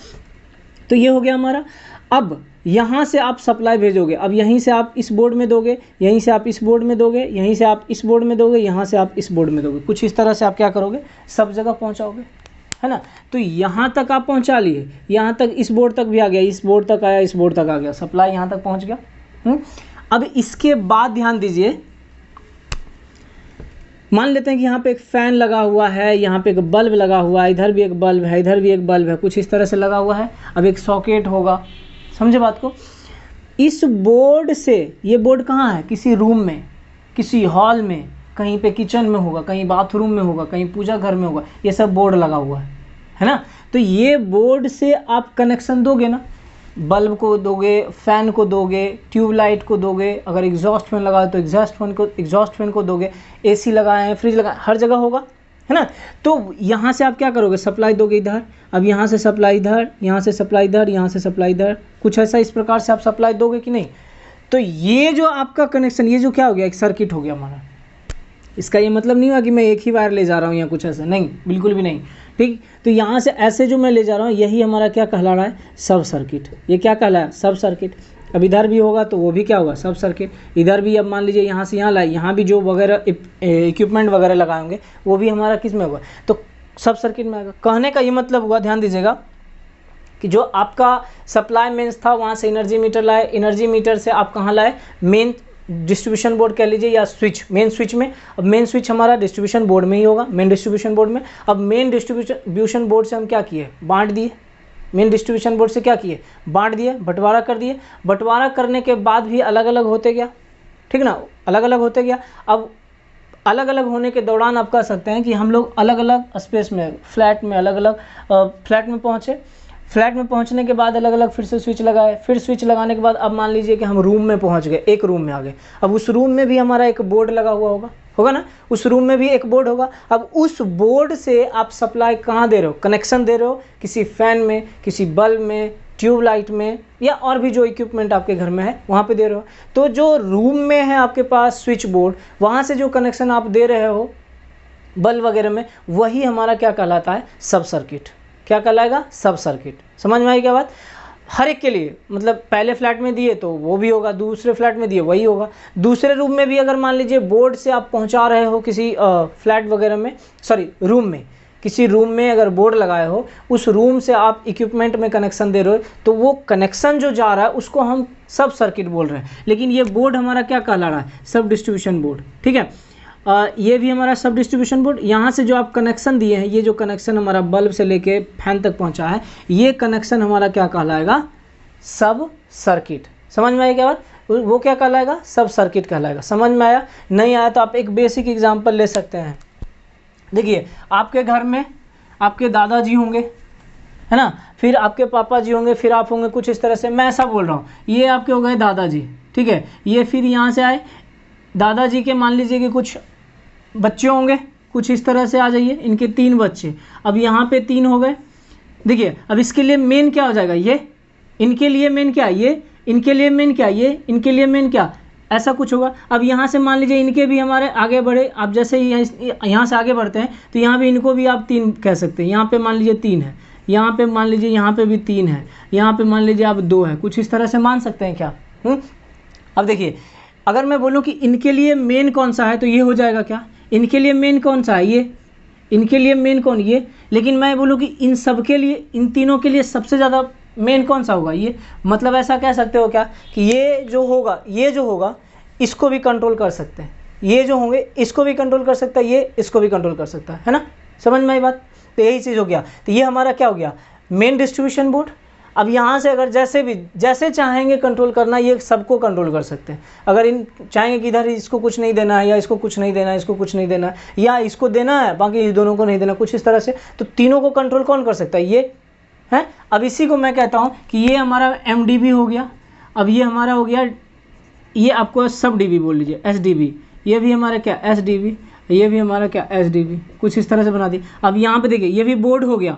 तो ये हो गया हमारा। अब यहाँ से आप सप्लाई भेजोगे। अब यहीं से आप इस बोर्ड में दोगे, यहीं से आप इस बोर्ड में दोगे, यहीं से आप इस बोर्ड में दोगे, यहाँ से आप इस बोर्ड में दोगे। कुछ इस तरह से आप क्या करोगे, सब जगह पहुँचाओगे, है ना। तो यहाँ तक आप पहुँचा लिए, यहाँ तक, इस बोर्ड तक भी आ गया, इस बोर्ड तक आया, इस बोर्ड तक आ गया, सप्लाई यहाँ तक पहुँच गया। अब इसके बाद ध्यान दीजिए, मान लेते हैं कि यहाँ पे एक फ़ैन लगा हुआ है, यहाँ पे एक बल्ब लगा हुआ है, इधर भी एक बल्ब है, इधर भी एक बल्ब है, कुछ इस तरह से लगा हुआ है। अब एक सॉकेट होगा, समझे बात को। इस बोर्ड से, ये बोर्ड कहाँ है, किसी रूम में, किसी हॉल में, कहीं पे किचन में होगा, कहीं बाथरूम में होगा, कहीं पूजा घर में होगा, ये सब बोर्ड लगा हुआ है ना। तो ये बोर्ड से आप कनेक्शन दोगे ना, बल्ब को दोगे, फैन को दोगे, ट्यूबलाइट को दोगे, अगर एग्जॉस्ट फैन लगा तो एग्जॉस्ट फैन को दोगे, एसी लगाए हैं, फ्रिज लगाए, हर जगह होगा, है ना। तो यहाँ से आप क्या करोगे, सप्लाई दोगे इधर, अब यहाँ से सप्लाई इधर, यहाँ से सप्लाई इधर, यहाँ से सप्लाई इधर, कुछ ऐसा इस प्रकार से आप सप्लाई दोगे कि नहीं। तो ये जो आपका कनेक्शन, ये जो क्या हो गया, एक सर्किट हो गया हमारा। इसका ये मतलब नहीं हुआ कि मैं एक ही वायर ले जा रहा हूँ या कुछ ऐसा, नहीं, बिल्कुल भी नहीं, ठीक। तो यहाँ से ऐसे जो मैं ले जा रहा हूँ, यही हमारा क्या कहला रहा है, सब सर्किट। ये क्या कहला है, सब सर्किट। अब इधर भी होगा तो वो भी क्या होगा, सब सर्किट। इधर भी अब मान लीजिए यहाँ से यहाँ लाए, यहाँ भी जो वगैरह इक्विपमेंट वगैरह लगाए होंगे वो भी हमारा किस में होगा, तो सब सर्किट में आएगा। कहने का ये मतलब हुआ, ध्यान दीजिएगा, कि जो आपका सप्लाई मेन्स था वहाँ से एनर्जी मीटर लाए, एनर्जी मीटर से आप कहाँ लाए, मेन डिस्ट्रीब्यूशन बोर्ड कह लीजिए या स्विच, मेन स्विच में। अब मेन स्विच हमारा डिस्ट्रीब्यूशन बोर्ड में ही होगा, मेन डिस्ट्रीब्यूशन बोर्ड में। अब मेन डिस्ट्रीब्यूशन बोर्ड से हम क्या किए, बांट दिए। मेन डिस्ट्रीब्यूशन बोर्ड से क्या किए, बांट दिए, बंटवारा कर दिए। बंटवारा करने के बाद भी अलग अलग होते गया, ठीक ना, अलग अलग होते गया। अब अलग अलग होने के दौरान आप कह सकते हैं कि हम लोग अलग अलग स्पेस में, फ्लैट में, अलग अलग फ्लैट में पहुँचे। फ्लैट में पहुंचने के बाद अलग अलग फिर से स्विच लगाए, फिर स्विच लगाने के बाद अब मान लीजिए कि हम रूम में पहुंच गए, एक रूम में आ गए। अब उस रूम में भी हमारा एक बोर्ड लगा हुआ होगा ना, उस रूम में भी एक बोर्ड होगा। अब उस बोर्ड से आप सप्लाई कहाँ दे रहे हो, कनेक्शन दे रहे हो किसी फैन में, किसी बल्ब में, ट्यूबलाइट में, या और भी जो इक्विपमेंट आपके घर में है वहाँ पे दे रहे हो। तो जो रूम में है आपके पास स्विच बोर्ड, वहाँ से जो कनेक्शन आप दे रहे हो बल्ब वगैरह में, वही हमारा क्या कहलाता है, सब सर्किट। क्या कहलाएगा, सब सर्किट। समझ में आई क्या बात। हर एक के लिए, मतलब पहले फ्लैट में दिए तो वो भी होगा, दूसरे फ्लैट में दिए वही होगा, दूसरे रूम में भी अगर मान लीजिए बोर्ड से आप पहुंचा रहे हो किसी फ्लैट वगैरह में, सॉरी रूम में, किसी रूम में अगर बोर्ड लगाए हो, उस रूम से आप इक्विपमेंट में कनेक्शन दे रहे हो, तो वो कनेक्शन जो जा रहा है उसको हम सब सर्किट बोल रहे हैं। लेकिन ये बोर्ड हमारा क्या कहला रहा है, सब डिस्ट्रीब्यूशन बोर्ड, ठीक है। ये भी हमारा सब डिस्ट्रीब्यूशन बोर्ड। यहाँ से जो आप कनेक्शन दिए हैं, ये जो कनेक्शन हमारा बल्ब से लेके फैन तक पहुँचा है, ये कनेक्शन हमारा क्या कहलाएगा, सब सर्किट। समझ में आया क्या बात, वो क्या कहलाएगा, सब सर्किट कहलाएगा। समझ में आया, नहीं आया तो आप एक बेसिक एग्जांपल ले सकते हैं। देखिए, आपके घर में आपके दादाजी होंगे, है ना, फिर आपके पापा जी होंगे, फिर आप होंगे, कुछ इस तरह से। मैं ऐसा बोल रहा हूँ, ये आपके हो गए दादाजी, ठीक है। ये फिर यहाँ से आए, दादाजी के मान लीजिए कि कुछ बच्चे होंगे, कुछ इस तरह से आ जाइए, इनके 3 बच्चे। अब यहाँ पे 3 हो गए। देखिए, अब इसके लिए मेन क्या हो जाएगा, ये इनके लिए मेन क्या, ये इनके लिए मेन क्या, ये इनके लिए मेन क्या, ऐसा कुछ होगा। अब यहाँ से मान लीजिए इनके भी हमारे आगे बढ़े, आप जैसे यहाँ से आगे बढ़ते हैं तो यहाँ भी इनको भी आप 3 कह सकते हैं। यहाँ पे मान लीजिए 3 है, यहाँ पे मान लीजिए यहाँ पे भी 3 है, यहाँ पे मान लीजिए आप 2 है, कुछ इस तरह से मान सकते हैं क्या। अब देखिए, अगर मैं बोलूँ कि इनके लिए मेन कौन सा है, तो ये हो जाएगा क्या, इनके लिए मेन कौन सा है, ये, इनके लिए मेन कौन, ये। लेकिन मैं बोलूँ कि इन सब के लिए, इन तीनों के लिए सबसे ज़्यादा मेन कौन सा होगा, ये। मतलब ऐसा कह सकते हो क्या कि ये जो होगा इसको भी कंट्रोल कर सकते हैं, ये जो होंगे इसको भी कंट्रोल कर सकता है, ये इसको भी कंट्रोल कर सकता है ना। समझ में आई बात। तो यही चीज़ हो गया। तो ये हमारा क्या हो गया, मेन डिस्ट्रीब्यूशन बोर्ड। अब यहाँ से अगर जैसे चाहेंगे कंट्रोल करना, ये सबको कंट्रोल कर सकते हैं। अगर इन चाहेंगे कि इधर इसको कुछ नहीं देना है, या इसको कुछ नहीं देना है, इसको कुछ नहीं देना है, या इसको देना है बाकी इस दोनों को नहीं देना, कुछ इस तरह से, तो तीनों को कंट्रोल कौन कर सकता है, ये है। अब इसी को मैं कहता हूँ कि ये हमारा MDB हो गया। अब ये हमारा हो गया, ये आपको सब DB बोल लीजिए, SDB। ये भी हमारा क्या, SDB। ये भी हमारा क्या, SDB। कुछ इस तरह से बना दिए। अब यहाँ पे देखिए, ये भी बोर्ड हो गया,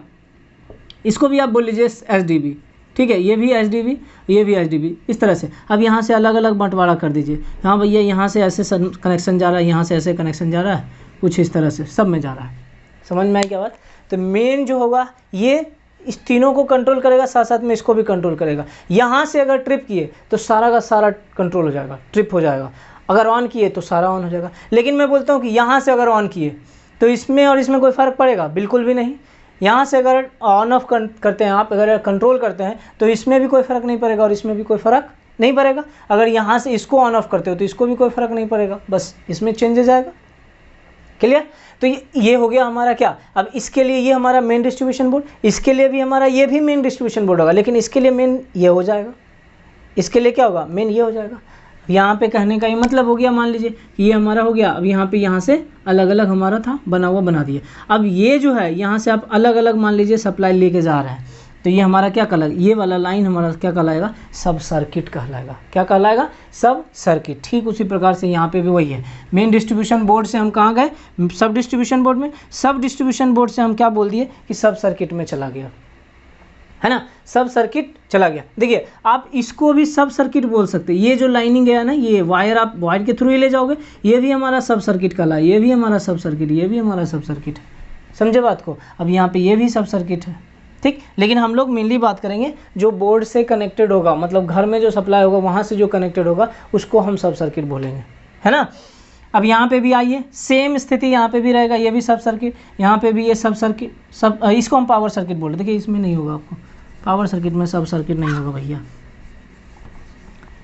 इसको भी आप बोल लीजिए SDB, ठीक है। ये भी SDB, ये भी SDB, इस तरह से। अब यहाँ से अलग अलग बंटवारा कर दीजिए। हाँ भैया, यहाँ से ऐसे कनेक्शन जा रहा है, यहाँ से ऐसे कनेक्शन जा रहा है, कुछ इस तरह से सब में जा रहा है। समझ में आई क्या बात। तो मेन जो होगा ये इस तीनों को कंट्रोल करेगा, साथ साथ में इसको भी कंट्रोल करेगा। यहाँ से अगर ट्रिप किए तो सारा का सारा कंट्रोल हो जाएगा, ट्रिप हो जाएगा। अगर ऑन किए तो सारा ऑन हो जाएगा। लेकिन मैं बोलता हूँ कि यहाँ से अगर ऑन किए तो इसमें और इसमें कोई फ़र्क पड़ेगा, बिल्कुल भी नहीं। यहाँ से अगर ऑन ऑफ करते हैं आप, अगर कंट्रोल करते हैं, तो इसमें भी कोई फ़र्क नहीं पड़ेगा और इसमें भी कोई फ़र्क नहीं पड़ेगा। अगर यहाँ से इसको ऑन ऑफ करते हो तो इसको भी कोई फ़र्क नहीं पड़ेगा, बस इसमें चेंजेस आएगा। क्लियर। तो ये हो गया हमारा क्या। अब इसके लिए ये हमारा मेन डिस्ट्रीब्यूशन बोर्ड, इसके लिए भी हमारा ये भी मेन डिस्ट्रीब्यूशन बोर्ड होगा, लेकिन इसके लिए मेन ये हो जाएगा, इसके लिए क्या होगा, मेन ये हो जाएगा। यहाँ पे कहने का ये मतलब हो गया, मान लीजिए ये हमारा हो गया। अब यहाँ पे यहाँ से अलग अलग हमारा था बना हुआ, बना दिए। अब ये जो है यहाँ से आप अलग अलग मान लीजिए सप्लाई लेके जा रहे हैं, तो ये हमारा क्या कहलाएगा, ये वाला लाइन हमारा क्या कहलाएगा, सब सर्किट कहलाएगा। क्या कहलाएगा, सब सर्किट। ठीक उसी प्रकार से यहाँ पे भी वही है। मेन डिस्ट्रीब्यूशन बोर्ड से हम कहाँ गए, सब डिस्ट्रीब्यूशन बोर्ड में। सब डिस्ट्रीब्यूशन बोर्ड से हम क्या बोल दिए कि सब सर्किट में चला गया, है ना, सब सर्किट चला गया। देखिए आप इसको भी सब सर्किट बोल सकते हैं। ये जो लाइनिंग है ना, ये वायर आप वायर के थ्रू ही ले जाओगे, ये भी हमारा सब सर्किट कहला है, ये भी हमारा सब सर्किट, ये भी हमारा सब सर्किट है। समझे बात को। अब यहाँ पे ये भी सब सर्किट है, ठीक। लेकिन हम लोग मेनली बात करेंगे जो बोर्ड से कनेक्टेड होगा, मतलब घर में जो सप्लाई होगा वहाँ से जो कनेक्टेड होगा उसको हम सब सर्किट बोलेंगे, है ना। अब यहाँ पे भी आइए, सेम स्थिति यहाँ पे भी रहेगा, ये भी सब सर्किट, यहाँ पे भी ये सब सर्किट, सब इसको हम पावर सर्किट बोल रहे। देखिए इसमें नहीं होगा, आपको पावर सर्किट में सब सर्किट नहीं होगा भैया,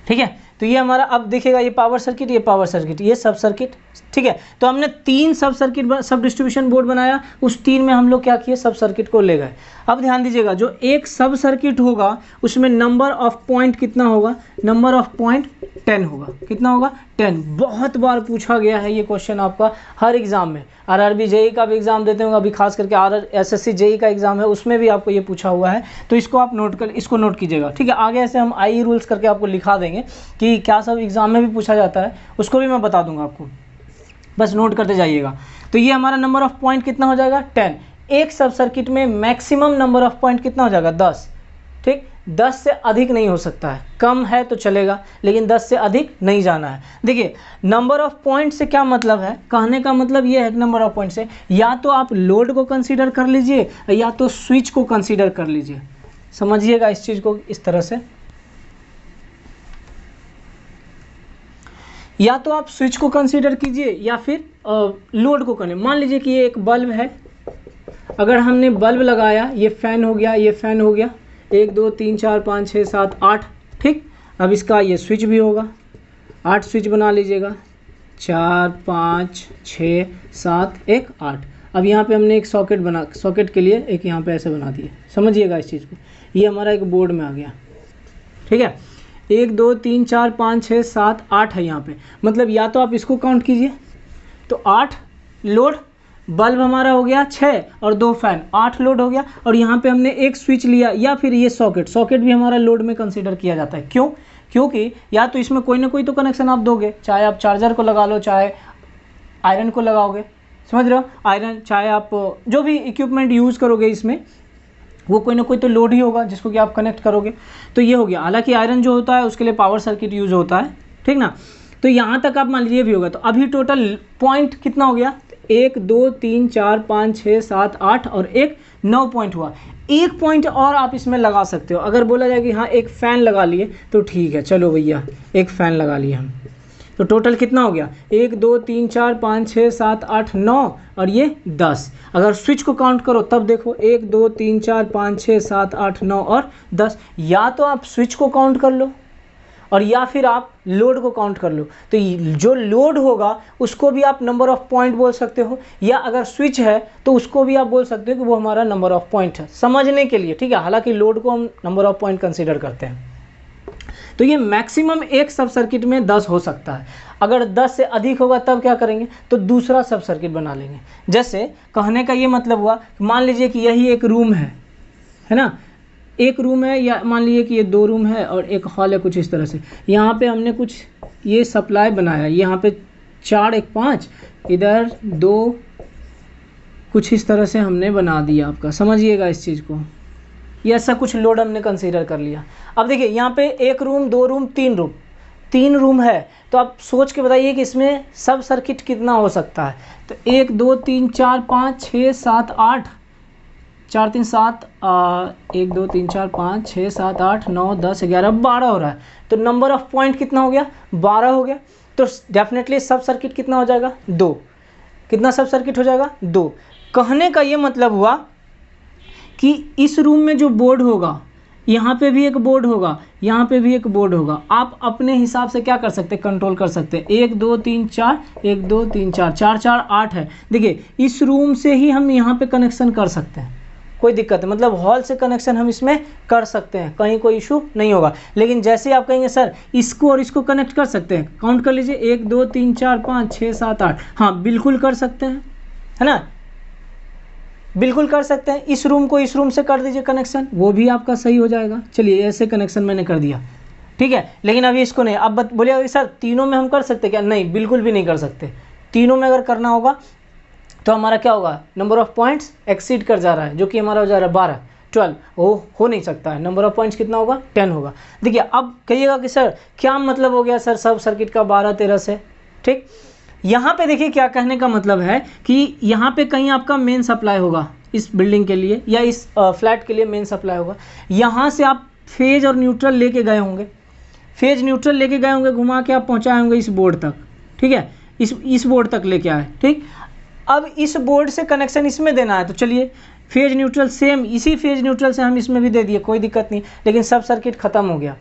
ठीक है। तो ये हमारा अब देखिएगा, ये पावर सर्किट, ये पावर सर्किट, ये सब सर्किट, ठीक है। तो हमने 3 सब सर्किट सब डिस्ट्रीब्यूशन बोर्ड बनाया, उस 3 में हम लोग क्या किए, सब सर्किट को ले गए। अब ध्यान दीजिएगा, जो एक सब सर्किट होगा उसमें नंबर ऑफ पॉइंट कितना होगा, नंबर ऑफ पॉइंट 10 होगा। कितना होगा, 10। बहुत बार पूछा गया है ये क्वेश्चन आपका हर एग्जाम में। आरआरबी जेई का भी एग्जाम देते होंगे, अभी खास करके एसएससी जेई का एग्जाम है, उसमें भी आपको ये पूछा हुआ है। तो इसको आप इसको नोट कीजिएगा, ठीक है। आगे ऐसे हम आई रूल्स करके आपको लिखा देंगे कि क्या सब एग्जाम में भी पूछा जाता है, उसको भी मैं बता दूंगा आपको, बस नोट करते जाइएगा। तो ये हमारा नंबर ऑफ पॉइंट कितना हो जाएगा, 10। एक सब सर्किट में मैक्सिमम नंबर ऑफ पॉइंट कितना हो जाएगा, 10, ठीक। 10 से अधिक नहीं हो सकता है, कम है तो चलेगा, लेकिन 10 से अधिक नहीं जाना है। देखिए नंबर ऑफ पॉइंट से क्या मतलब है, कहने का मतलब ये है नंबर ऑफ पॉइंट से या तो आप लोड को कंसीडर कर लीजिए या तो स्विच को कंसीडर कर लीजिए। समझिएगा इस चीज़ को इस तरह से, या तो आप स्विच को कंसीडर कीजिए या फिर लोड को करें। मान लीजिए कि ये एक बल्ब है, अगर हमने बल्ब लगाया, ये फ़ैन हो गया, ये फ़ैन हो गया, 1 2 3 4 5 6 7 8, ठीक। अब इसका ये स्विच भी होगा, 8 स्विच बना लीजिएगा, 4 5 6 7 1 8। अब यहाँ पे हमने एक सॉकेट के लिए एक यहाँ पे ऐसे बना दिए। समझिएगा इस चीज़ को, ये हमारा एक बोर्ड में आ गया, ठीक है। 1 2 3 4 5 6 7 8 है यहाँ पे, मतलब या तो आप इसको काउंट कीजिए तो 8 लोड, बल्ब हमारा हो गया 6 और 2 फैन, 8 लोड हो गया। और यहाँ पे हमने एक स्विच लिया, या फिर ये सॉकेट भी हमारा लोड में कंसीडर किया जाता है। क्यों, क्योंकि या तो इसमें कोई ना कोई तो कनेक्शन आप दोगे, चाहे आप चार्जर को लगा लो, चाहे आयरन को लगाओगे, समझ रहे हो, आयरन, चाहे आप जो भी इक्विपमेंट यूज़ करोगे इसमें, वो कोई ना कोई तो लोड ही होगा जिसको कि आप कनेक्ट करोगे। तो ये हो गया। हालांकि आयरन जो होता है उसके लिए पावर सर्किट यूज़ होता है, ठीक ना। तो यहाँ तक आप मान लीजिए भी होगा। तो अभी टोटल पॉइंट कितना हो गया, 1 2 3 4 5 6 7 8 और 1 9 पॉइंट हुआ। एक पॉइंट और आप इसमें लगा सकते हो। अगर बोला जाए कि हाँ एक फ़ैन लगा लिए तो ठीक है, चलो भैया एक फ़ैन लगा लिए हम, तो टोटल कितना हो गया, 1 2 3 4 5 6 7 8 9 और ये 10। अगर स्विच को काउंट करो तब देखो 1 2 3 4 5 6 7 8 9 और 10। या तो आप स्विच को काउंट कर लो और या फिर आप लोड को काउंट कर लो। तो जो लोड होगा उसको भी आप नंबर ऑफ पॉइंट बोल सकते हो, या अगर स्विच है तो उसको भी आप बोल सकते हो कि वो हमारा नंबर ऑफ पॉइंट है, समझने के लिए, ठीक है। हालांकि लोड को हम नंबर ऑफ पॉइंट कंसीडर करते हैं। तो ये मैक्सिमम एक सब सर्किट में 10 हो सकता है। अगर 10 से अधिक होगा तब क्या करेंगे, तो दूसरा सब सर्किट बना लेंगे। जैसे कहने का ये मतलब हुआ, मान लीजिए कि यही एक रूम है ना, एक रूम है, या मान लीजिए कि ये 2 रूम है और एक हॉल है, कुछ इस तरह से। यहाँ पे हमने कुछ ये सप्लाई बनाया, यहाँ पे 4 1 5, इधर 2, कुछ इस तरह से हमने बना दिया आपका। समझिएगा इस चीज़ को, ये ऐसा कुछ लोड हमने कंसीडर कर लिया। अब देखिए यहाँ पे 1 रूम 2 रूम 3 रूम है, तो आप सोच के बताइए कि इसमें सब सर्किट कितना हो सकता है। तो 1 2 3 4 5 6 7 8, 4 3 7, 1 2 3 4 5 6 7 8 9 10 11 12 हो रहा है। तो नंबर ऑफ पॉइंट कितना हो गया, 12 हो गया। तो डेफिनेटली सब सर्किट कितना हो जाएगा, 2। कितना सब सर्किट हो जाएगा, 2। कहने का ये मतलब हुआ कि इस रूम में जो बोर्ड होगा, यहाँ पे भी एक बोर्ड होगा, यहाँ पे भी एक बोर्ड होगा। आप अपने हिसाब से क्या कर सकते हैं, कंट्रोल कर सकते हैं। 1 2 3 4, 1 2 3 4, 4 4 8 है। देखिए इस रूम से ही हम यहाँ पे कनेक्शन कर सकते हैं, कोई दिक्कत है, मतलब हॉल से कनेक्शन हम इसमें कर सकते हैं, कहीं कोई इशू नहीं होगा। लेकिन जैसे ही आप कहेंगे सर इसको और इसको कनेक्ट कर सकते हैं, काउंट कर लीजिए 1 2 3 4 5 6 7 8, हाँ बिल्कुल कर सकते हैं, है ना, बिल्कुल कर सकते हैं। इस रूम को इस रूम से कर दीजिए कनेक्शन, वो भी आपका सही हो जाएगा। चलिए ऐसे कनेक्शन मैंने कर दिया, ठीक है। लेकिन अभी इसको नहीं, अब बोलिए सर तीनों में हम कर सकते क्या? नहीं, बिल्कुल भी नहीं कर सकते। तीनों में अगर करना होगा तो हमारा क्या होगा, नंबर ऑफ पॉइंट्स एक्सीड कर जा रहा है, जो कि हमारा हो जा रहा है 12 12, वो हो नहीं सकता है। नंबर ऑफ पॉइंट्स कितना होगा, 10 होगा। देखिए अब कहिएगा कि सर क्या मतलब हो गया सर सब सर्किट का 12 13 से, ठीक। यहाँ पे देखिए क्या कहने का मतलब है कि यहाँ पे कहीं आपका मेन सप्लाई होगा इस बिल्डिंग के लिए या इस फ्लैट के लिए मेन सप्लाई होगा। यहाँ से आप फेज और न्यूट्रल लेके गए होंगे, फेज न्यूट्रल लेके गए होंगे, घुमा के आप पहुँचाए होंगे इस बोर्ड तक, ठीक है, इस बोर्ड तक लेके आए, ठीक। अब इस बोर्ड से कनेक्शन इसमें देना है, तो चलिए फेज न्यूट्रल सेम इसी फेज न्यूट्रल से हम इसमें भी दे दिए, कोई दिक्कत नहीं। लेकिन सब सर्किट ख़त्म हो गया,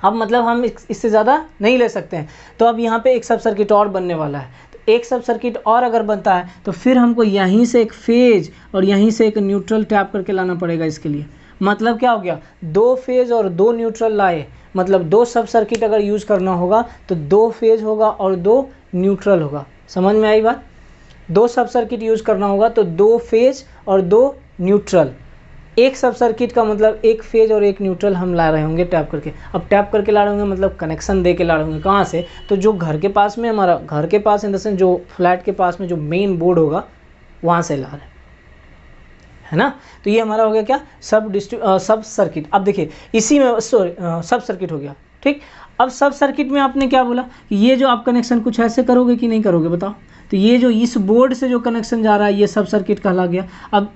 अब मतलब हम इससे ज़्यादा नहीं ले सकते हैं। तो अब यहाँ पे एक सब सर्किट और बनने वाला है, तो एक सब सर्किट और अगर बनता है तो फिर हमको यहीं से एक फेज और यहीं से एक न्यूट्रल टैप करके लाना पड़ेगा इसके लिए। मतलब क्या हो गया, 2 फेज और 2 न्यूट्रल लाए, मतलब 2 सब सर्किट अगर यूज़ करना होगा तो 2 फेज होगा और 2 न्यूट्रल होगा। समझ में आई बात? 2 सब सर्किट यूज़ करना होगा तो 2 फेज और 2 न्यूट्रल। एक सब सर्किट का मतलब एक फेज और एक न्यूट्रल हम ला रहे होंगे टैप करके। अब टैप करके ला रहे होंगे मतलब कनेक्शन दे के ला रहे होंगे, कहाँ से, तो जो घर के पास में, हमारा घर के पास इन द सेंस जो फ्लैट के पास में जो मेन बोर्ड होगा वहाँ से ला रहे है ना। तो ये हमारा हो गया क्या, सब सर्किट। अब देखिए इसी में सब सर्किट हो गया, ठीक। अब सब सर्किट में आपने क्या बोला कि ये जो आप कनेक्शन कुछ ऐसे करोगे कि नहीं करोगे बताओ। तो ये जो इस बोर्ड से जो कनेक्शन जा रहा है ये सब सर्किट कहला गया। अब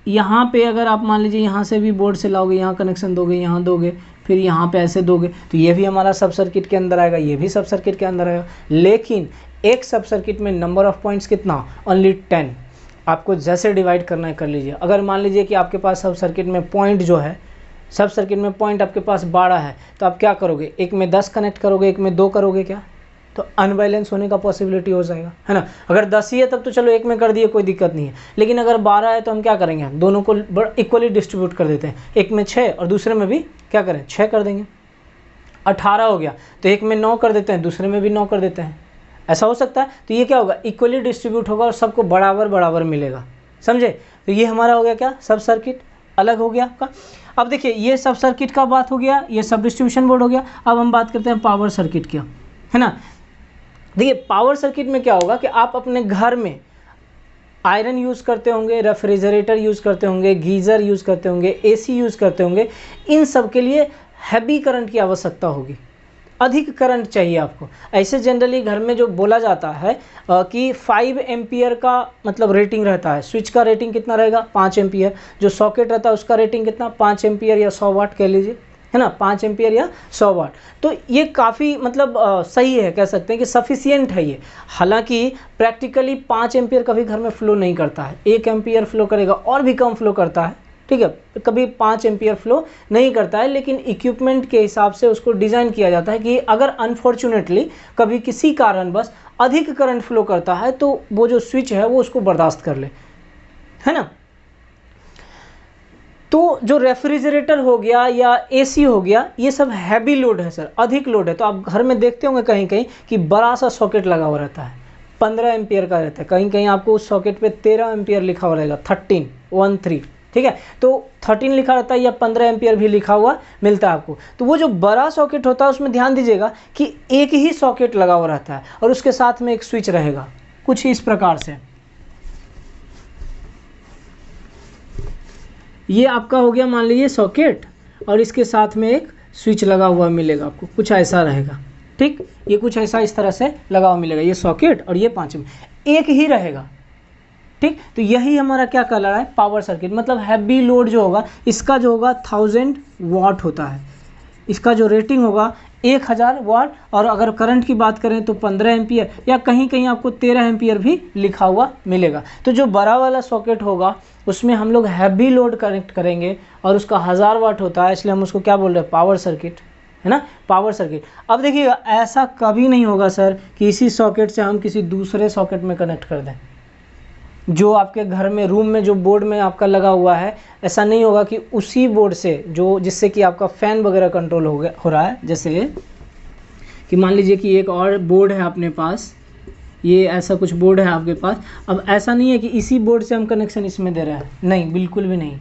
यहाँ पे अगर आप मान लीजिए यहाँ से भी बोर्ड से लाओगे, यहाँ कनेक्शन दोगे, यहाँ दोगे, फिर यहाँ पे ऐसे दोगे, तो ये भी हमारा सब सर्किट के अंदर आएगा, ये भी सब सर्किट के अंदर आएगा। लेकिन एक सब सर्किट में नंबर ऑफ पॉइंट्स कितना, ओनली 10। आपको जैसे डिवाइड करना है कर लीजिए। अगर मान लीजिए कि आपके पास सब सर्किट में पॉइंट जो है, सब सर्किट में पॉइंट आपके पास 12 है, तो आप क्या करोगे, एक में 10 कनेक्ट करोगे, एक में 2 करोगे क्या, तो अनबैलेंस होने का पॉसिबिलिटी हो जाएगा, है ना। अगर 10 ही है तब तो चलो एक में कर दिए, कोई दिक्कत नहीं है। लेकिन अगर 12 है तो हम क्या करेंगे, दोनों को इक्वली डिस्ट्रीब्यूट कर देते हैं, एक में 6 और दूसरे में भी क्या करें 6 कर देंगे। 18 हो गया तो एक में 9 कर देते हैं, दूसरे में भी 9 कर देते हैं, ऐसा हो सकता है। तो ये क्या होगा, इक्वली डिस्ट्रीब्यूट होगा और सबको बराबर बराबर मिलेगा, समझे। तो ये हमारा हो गया क्या, सब सर्किट अलग हो गया आपका। अब देखिए ये सब सर्किट का बात हो गया, ये सब डिस्ट्रीब्यूशन बोर्ड हो गया। अब हम बात करते हैं पावर सर्किट की, है ना। देखिए पावर सर्किट में क्या होगा कि आप अपने घर में आयरन यूज़ करते होंगे, रेफ्रिजरेटर यूज़ करते होंगे, गीज़र यूज़ करते होंगे, एसी यूज़ करते होंगे, इन सब के लिए हैवी करंट की आवश्यकता होगी, अधिक करंट चाहिए आपको। ऐसे जनरली घर में जो बोला जाता है कि 5 एम्पियर का मतलब रेटिंग रहता है। स्विच का रेटिंग कितना रहेगा, 5 एम्पियर। जो सॉकेट रहता है उसका रेटिंग कितना, 5 एम्पियर या 100 वाट कह लीजिए, है ना, 5 एम्पियर या 100 वाट। तो ये काफ़ी मतलब सही है, कह सकते हैं कि सफिशियंट है ये। हालांकि प्रैक्टिकली 5 एम्पियर कभी घर में फ्लो नहीं करता है, 1 एम्पियर फ्लो करेगा और भी कम फ्लो करता है, ठीक है, कभी 5 एम्पियर फ्लो नहीं करता है। लेकिन इक्विपमेंट के हिसाब से उसको डिज़ाइन किया जाता है कि अगर अनफॉर्चुनेटली कभी किसी कारणवश अधिक करंट फ्लो करता है तो वो जो स्विच है वो उसको बर्दाश्त कर ले, है ना। तो जो रेफ्रिजरेटर हो गया या एसी हो गया, ये सब हैवी लोड है सर, अधिक लोड है। तो आप घर में देखते होंगे कहीं कहीं कि बड़ा सा सॉकेट लगा हुआ रहता है, 15 एम्पियर का रहता है, कहीं कहीं आपको उस सॉकेट पे 13 एम्पियर लिखा हुआ रहेगा, 13, ठीक है। तो 13 लिखा रहता है या 15 एम्पियर भी लिखा हुआ मिलता है आपको। तो वो जो बड़ा सॉकेट होता है उसमें ध्यान दीजिएगा कि एक ही सॉकेट लगा हुआ रहता है और उसके साथ में एक स्विच रहेगा, कुछ इस प्रकार से। ये आपका हो गया मान लीजिए सॉकेट और इसके साथ में एक स्विच लगा हुआ मिलेगा आपको, कुछ ऐसा रहेगा, ठीक। ये कुछ ऐसा इस तरह से लगा हुआ मिलेगा, ये सॉकेट और ये 5 एक ही रहेगा, ठीक। तो यही हमारा क्या कहला रहा है, पावर सर्किट। मतलब हैवी लोड जो होगा इसका जो होगा 1000 वाट होता है, इसका जो रेटिंग होगा 1000 वाट। और अगर करंट की बात करें तो 15 एम्पियर या कहीं कहीं आपको 13 एम्पियर भी लिखा हुआ मिलेगा। तो जो बड़ा वाला सॉकेट होगा उसमें हम लोग हैवी लोड कनेक्ट करेंगे और उसका 1000 वाट होता है, इसलिए हम उसको क्या बोल रहे हैं, पावर सर्किट, है ना, पावर सर्किट। अब देखिएगा ऐसा कभी नहीं होगा सर कि इसी सॉकेट से हम किसी दूसरे सॉकेट में कनेक्ट कर दें। जो आपके घर में रूम में जो बोर्ड में आपका लगा हुआ है, ऐसा नहीं होगा कि उसी बोर्ड से जो जिससे कि आपका फ़ैन वगैरह कंट्रोल हो रहा है। जैसे कि मान लीजिए कि एक और बोर्ड है अपने पास, ये ऐसा कुछ बोर्ड है आपके पास। अब ऐसा नहीं है कि इसी बोर्ड से हम कनेक्शन इसमें दे रहे हैं, नहीं, बिल्कुल भी नहीं।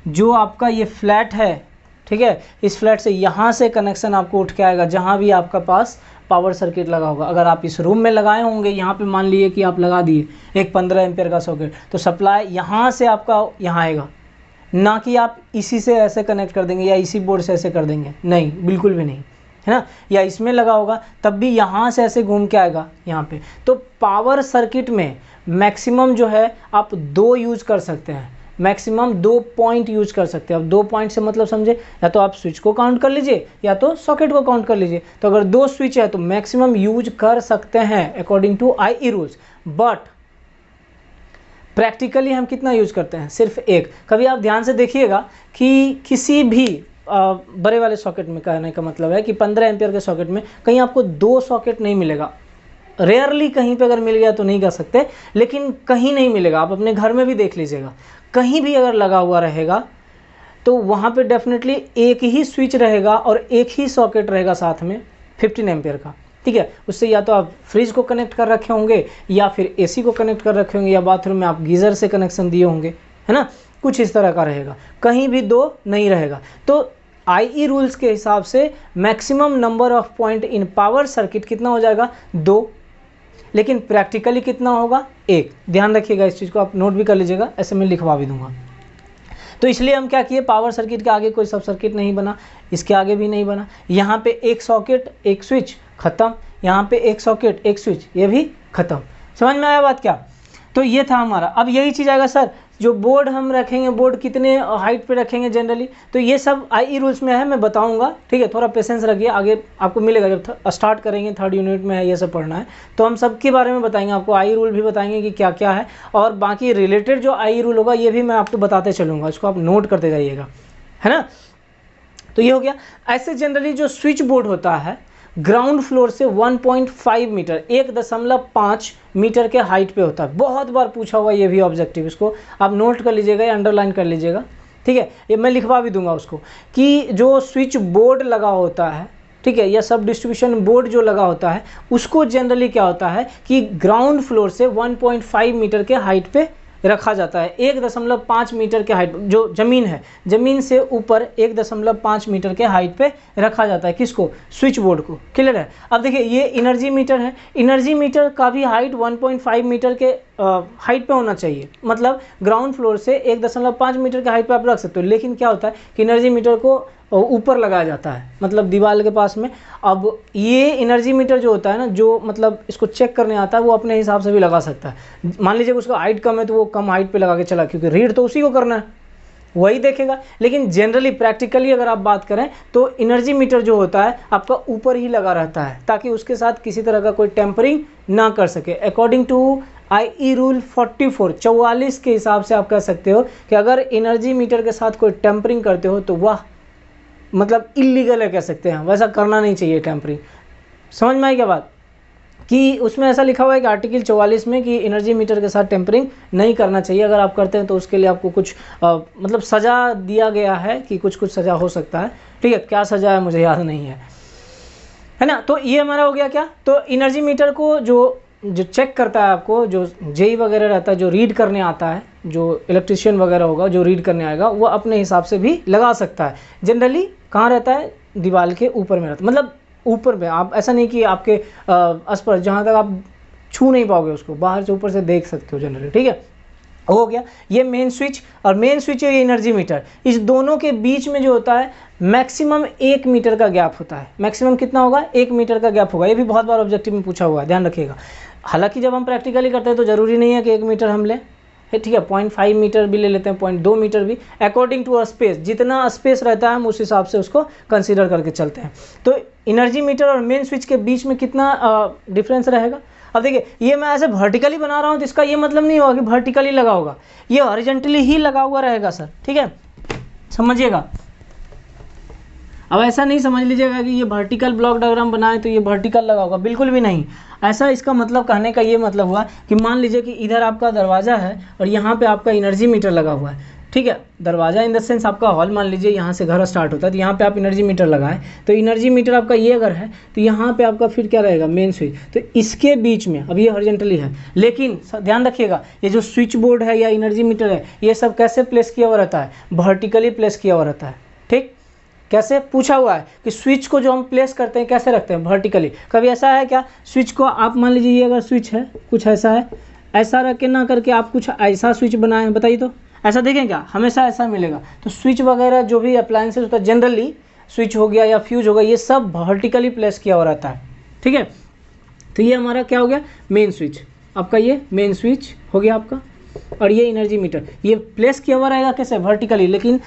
जो आपका ये फ्लैट है, ठीक है, इस फ्लैट से यहाँ से कनेक्शन आपको उठ के आएगा जहाँ भी आपका पास पावर सर्किट लगा होगा। अगर आप इस रूम में लगाए होंगे, यहाँ पे मान लीजिए कि आप लगा दिए एक 15 एम्पियर का सॉकेट, तो सप्लाई यहाँ से आपका यहाँ आएगा, ना कि आप इसी से ऐसे कनेक्ट कर देंगे या इसी बोर्ड से ऐसे कर देंगे, नहीं, बिल्कुल भी नहीं, है ना। या इसमें लगा होगा तब भी यहाँ से ऐसे घूम के आएगा यहाँ पे। तो पावर सर्किट में मैक्सिमम जो है आप 2 यूज कर सकते हैं, मैक्सिमम 2 पॉइंट यूज कर सकते हैं। अब 2 पॉइंट से मतलब समझे, या तो आप स्विच को काउंट कर लीजिए या तो सॉकेट को काउंट कर लीजिए। तो अगर 2 स्विच है तो मैक्सिमम यूज कर सकते हैं according to IE rules. But practically हम कितना यूज करते हैं? सिर्फ एक। कभी आप ध्यान से देखिएगा कि किसी भी बड़े वाले सॉकेट में, कहने का मतलब है कि 15 एम्पियर के सॉकेट में कहीं आपको 2 सॉकेट नहीं मिलेगा। रेयरली कहीं पे अगर मिल गया तो नहीं कह सकते, लेकिन कहीं नहीं मिलेगा। आप अपने घर में भी देख लीजिएगा, कहीं भी अगर लगा हुआ रहेगा तो वहाँ पे डेफिनेटली एक ही स्विच रहेगा और एक ही सॉकेट रहेगा साथ में 15 एम्पियर का, ठीक है। उससे या तो आप फ्रिज को कनेक्ट कर रखे होंगे या फिर AC को कनेक्ट कर रखे होंगे या बाथरूम में आप गीज़र से कनेक्शन दिए होंगे, है ना, कुछ इस तरह का रहेगा, कहीं भी 2 नहीं रहेगा। तो IE रूल्स के हिसाब से maximum number of point in power circuit कितना हो जाएगा? 2। लेकिन प्रैक्टिकली कितना होगा? 1। ध्यान रखिएगा, इस चीज़ को आप नोट भी कर लीजिएगा, ऐसे मैं लिखवा भी दूंगा। तो इसलिए हम क्या किए, पावर सर्किट के आगे कोई सब सर्किट नहीं बना, इसके आगे भी नहीं बना। यहाँ पे एक सॉकेट एक स्विच, ख़त्म। यहाँ पे एक सॉकेट एक स्विच, ये भी ख़त्म। समझ में आया बात क्या? तो ये था हमारा। अब यही चीज़ आएगा, सर जो बोर्ड हम रखेंगे, बोर्ड कितने हाइट पे रखेंगे जनरली, तो ये सब IE रूल्स में है, मैं बताऊंगा, ठीक है। थोड़ा पेशेंस रखिए, आगे आपको मिलेगा जब स्टार्ट करेंगे, 3rd यूनिट में है ये सब पढ़ना है, तो हम सब के बारे में बताएंगे, आपको IE रूल भी बताएंगे कि क्या क्या है, और बाकी रिलेटेड जो IE रूल होगा ये भी मैं आपको बताते चलूँगा, इसको आप नोट करते जाइएगा, है ना। तो ये हो गया। ऐसे जनरली जो स्विच बोर्ड होता है ग्राउंड फ्लोर से 1.5 मीटर 1.5 मीटर के हाइट पे होता है। बहुत बार पूछा हुआ ये भी ऑब्जेक्टिव, इसको आप नोट कर लीजिएगा या अंडरलाइन कर लीजिएगा, ठीक है। ये मैं लिखवा भी दूंगा उसको, कि जो स्विच बोर्ड लगा होता है, ठीक है, या सब डिस्ट्रीब्यूशन बोर्ड जो लगा होता है, उसको जनरली क्या होता है कि ग्राउंड फ्लोर से 1.5 मीटर के हाइट पे रखा जाता है। 1.5 मीटर के हाइट, जो ज़मीन है, ज़मीन से ऊपर 1.5 मीटर के हाइट पे रखा जाता है। किसको? स्विच बोर्ड को। क्लियर है? अब देखिए, ये एनर्जी मीटर है, एनर्जी मीटर का भी हाइट 1.5 मीटर के हाइट पे होना चाहिए। मतलब ग्राउंड फ्लोर से 1.5 मीटर के हाइट पे आप रख सकते हो, लेकिन क्या होता है कि एनर्जी मीटर को ऊपर लगाया जाता है, मतलब दीवार के पास में। अब ये एनर्जी मीटर जो होता है ना, जो मतलब इसको चेक करने आता है, वो अपने हिसाब से भी लगा सकता है। मान लीजिए उसका हाइट कम है तो वो कम हाइट पे लगा के चला, क्योंकि रीड तो उसी को करना है, वही देखेगा। लेकिन जनरली प्रैक्टिकली अगर आप बात करें तो एनर्जी मीटर जो होता है आपका ऊपर ही लगा रहता है, ताकि उसके साथ किसी तरह का कोई टेम्परिंग ना कर सके। अकॉर्डिंग टू IE रूल 44 के हिसाब से आप कह सकते हो कि अगर एनर्जी मीटर के साथ कोई टेम्परिंग करते हो तो वह मतलब इलीगल है, कह सकते हैं। वैसा करना नहीं चाहिए टेम्परिंग। समझ में आई क्या बात? कि उसमें ऐसा लिखा हुआ है कि आर्टिकल 44 में कि एनर्जी मीटर के साथ टेम्परिंग नहीं करना चाहिए। अगर आप करते हैं तो उसके लिए आपको कुछ मतलब सज़ा दिया गया है, कि कुछ सज़ा हो सकता है, ठीक है। क्या सज़ा है मुझे याद नहीं है ना। तो ये हमारा हो गया क्या, तो एनर्जी मीटर को जो चेक करता है, आपको जो जेई वगैरह रहता है, जो रीड करने आता है, जो इलेक्ट्रिशियन वगैरह होगा जो रीड करने आएगा, वो अपने हिसाब से भी लगा सकता है। जनरली कहाँ रहता है? दीवार के ऊपर में रहता है, मतलब ऊपर में। आप ऐसा नहीं कि आपके आसपास जहाँ तक आप छू नहीं पाओगे उसको, बाहर से ऊपर से देख सकते हो जनरली, ठीक है। हो गया ये मेन स्विच, और मेन स्विच है ये एनर्जी मीटर। इस दोनों के बीच में जो होता है मैक्सिमम 1 मीटर का गैप होता है। मैक्सिमम कितना होगा? 1 मीटर का गैप होगा। ये भी बहुत बार ऑब्जेक्टिव में पूछा हुआ है, ध्यान रखिएगा। हालांकि जब हम प्रैक्टिकली करते हैं तो ज़रूरी नहीं है कि 1 मीटर हम लें, ठीक है। 0.5 मीटर भी ले लेते हैं, 0.2 मीटर भी, अकॉर्डिंग टू स्पेस। जितना स्पेस रहता है हम उस हिसाब से उसको कंसीडर करके चलते हैं। तो एनर्जी मीटर और मेन स्विच के बीच में कितना डिफरेंस रहेगा? अब देखिए, ये मैं ऐसे वर्टिकली बना रहा हूँ तो इसका ये मतलब नहीं होगा कि वर्टिकली लगा होगा, ये हॉरिजॉन्टली ही लगा हुआ रहेगा सर, ठीक है, समझिएगा। अब ऐसा नहीं समझ लीजिएगा कि ये वर्टिकल ब्लॉक डायग्राम बनाए तो ये वर्टिकल लगा होगा, बिल्कुल भी नहीं। ऐसा इसका मतलब कहने का ये मतलब हुआ कि मान लीजिए कि इधर आपका दरवाज़ा है और यहाँ पे आपका एनर्जी मीटर लगा हुआ है, ठीक है। दरवाज़ा इन द सेंस आपका हॉल, मान लीजिए यहाँ से घर स्टार्ट होता है तो यहाँ पे आप एनर्जी मीटर लगाएं, तो एनर्जी मीटर आपका ये अगर है तो यहाँ पे आपका फिर क्या रहेगा, मेन स्विच। तो इसके बीच में अब ये हॉरिजॉन्टली है, लेकिन ध्यान रखिएगा ये जो स्विच बोर्ड है या एनर्जी मीटर है ये सब कैसे प्लेस किया हुआ रहता है, वर्टिकली प्लेस किया हुआ रहता है, ठीक। कैसे पूछा हुआ है कि स्विच को जो हम प्लेस करते हैं कैसे रखते हैं, वर्टिकली। कभी ऐसा है क्या, स्विच को आप मान लीजिए ये अगर स्विच है कुछ ऐसा है, ऐसा रख के ना करके आप कुछ ऐसा स्विच बनाएं, बताइए तो ऐसा देखें क्या, हमेशा ऐसा मिलेगा। तो स्विच वगैरह जो भी अप्लायंसेस होता है जनरली, स्विच हो गया या फ्यूज हो गया, ये सब वर्टिकली प्लेस किया हुआ रहता है, ठीक है। तो ये हमारा क्या हो गया, मेन स्विच, आपका ये मेन स्विच हो गया आपका। और ये एनर्जी मीटर ये प्लेस किया हुआ रहेगा कैसे, वर्टिकली, लेकिन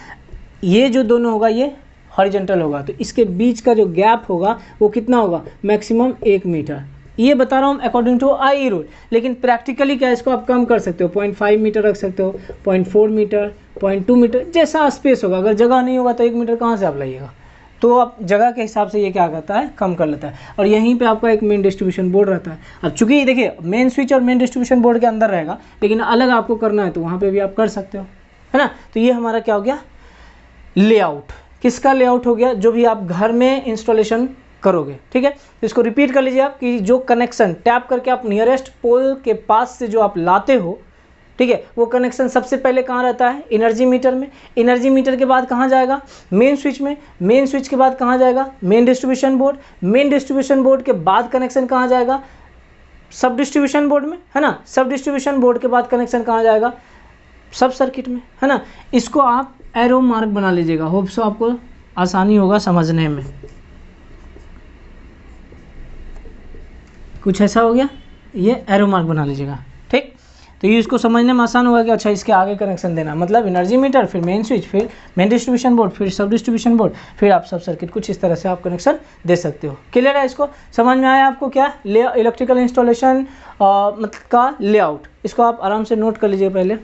ये जो दोनों होगा ये हॉरिजॉन्टल होगा। तो इसके बीच का जो गैप होगा वो कितना होगा, मैक्सिमम 1 मीटर। ये बता रहा हूँ अकॉर्डिंग टू आई रूल, लेकिन प्रैक्टिकली क्या इसको आप कम कर सकते हो, 0.5 मीटर रख सकते हो, 0.4 मीटर, 0.2 मीटर, जैसा स्पेस होगा। अगर जगह नहीं होगा तो 1 मीटर कहाँ से आप लाइएगा, तो आप जगह के हिसाब से ये क्या करता है, कम कर लेता है। और यहीं पे आपका एक मेन डिस्ट्रीब्यूशन बोर्ड रहता है। अब चूंकि देखिए मेन स्विच और मेन डिस्ट्रीब्यूशन बोर्ड के अंदर रहेगा, लेकिन अलग आपको करना है तो वहाँ पर भी आप कर सकते हो, है ना। तो ये हमारा क्या हो गया, लेआउट। किसका लेआउट हो गया, जो भी आप घर में इंस्टॉलेशन करोगे, ठीक है। तो इसको रिपीट कर लीजिए आप कि जो कनेक्शन टैप करके आप नियरेस्ट पोल के पास से जो आप लाते हो, ठीक है, वो कनेक्शन सबसे पहले कहाँ रहता है, एनर्जी मीटर में। एनर्जी मीटर के बाद कहाँ जाएगा, मेन स्विच में। मेन स्विच के बाद कहाँ जाएगा, main distribution board. Main distribution board के बाद कनेक्शन कहाँ जाएगा, सब डिस्ट्रीब्यूशन बोर्ड में, है ना। सब डिस्ट्रीब्यूशन बोर्ड के बाद कनेक्शन कहाँ जाएगा, सब सर्किट में, है ना। इसको आप एरो मार्क बना लीजिएगा, होप सो आपको आसानी होगा समझने में। कुछ ऐसा हो गया, ये एरो मार्क बना लीजिएगा, ठीक। तो ये इसको समझने में आसान होगा कि अच्छा इसके आगे कनेक्शन देना, मतलब एनर्जी मीटर, फिर मेन स्विच, फिर मेन डिस्ट्रीब्यूशन बोर्ड, फिर सब डिस्ट्रीब्यूशन बोर्ड, फिर आप सब सर्किट, कुछ इस तरह से आप कनेक्शन दे सकते हो। क्लियर है, इसको समझ में आया आपको क्या इलेक्ट्रिकल इंस्टॉलेशन मतलब का लेआउट। इसको आप आराम से नोट कर लीजिए पहले।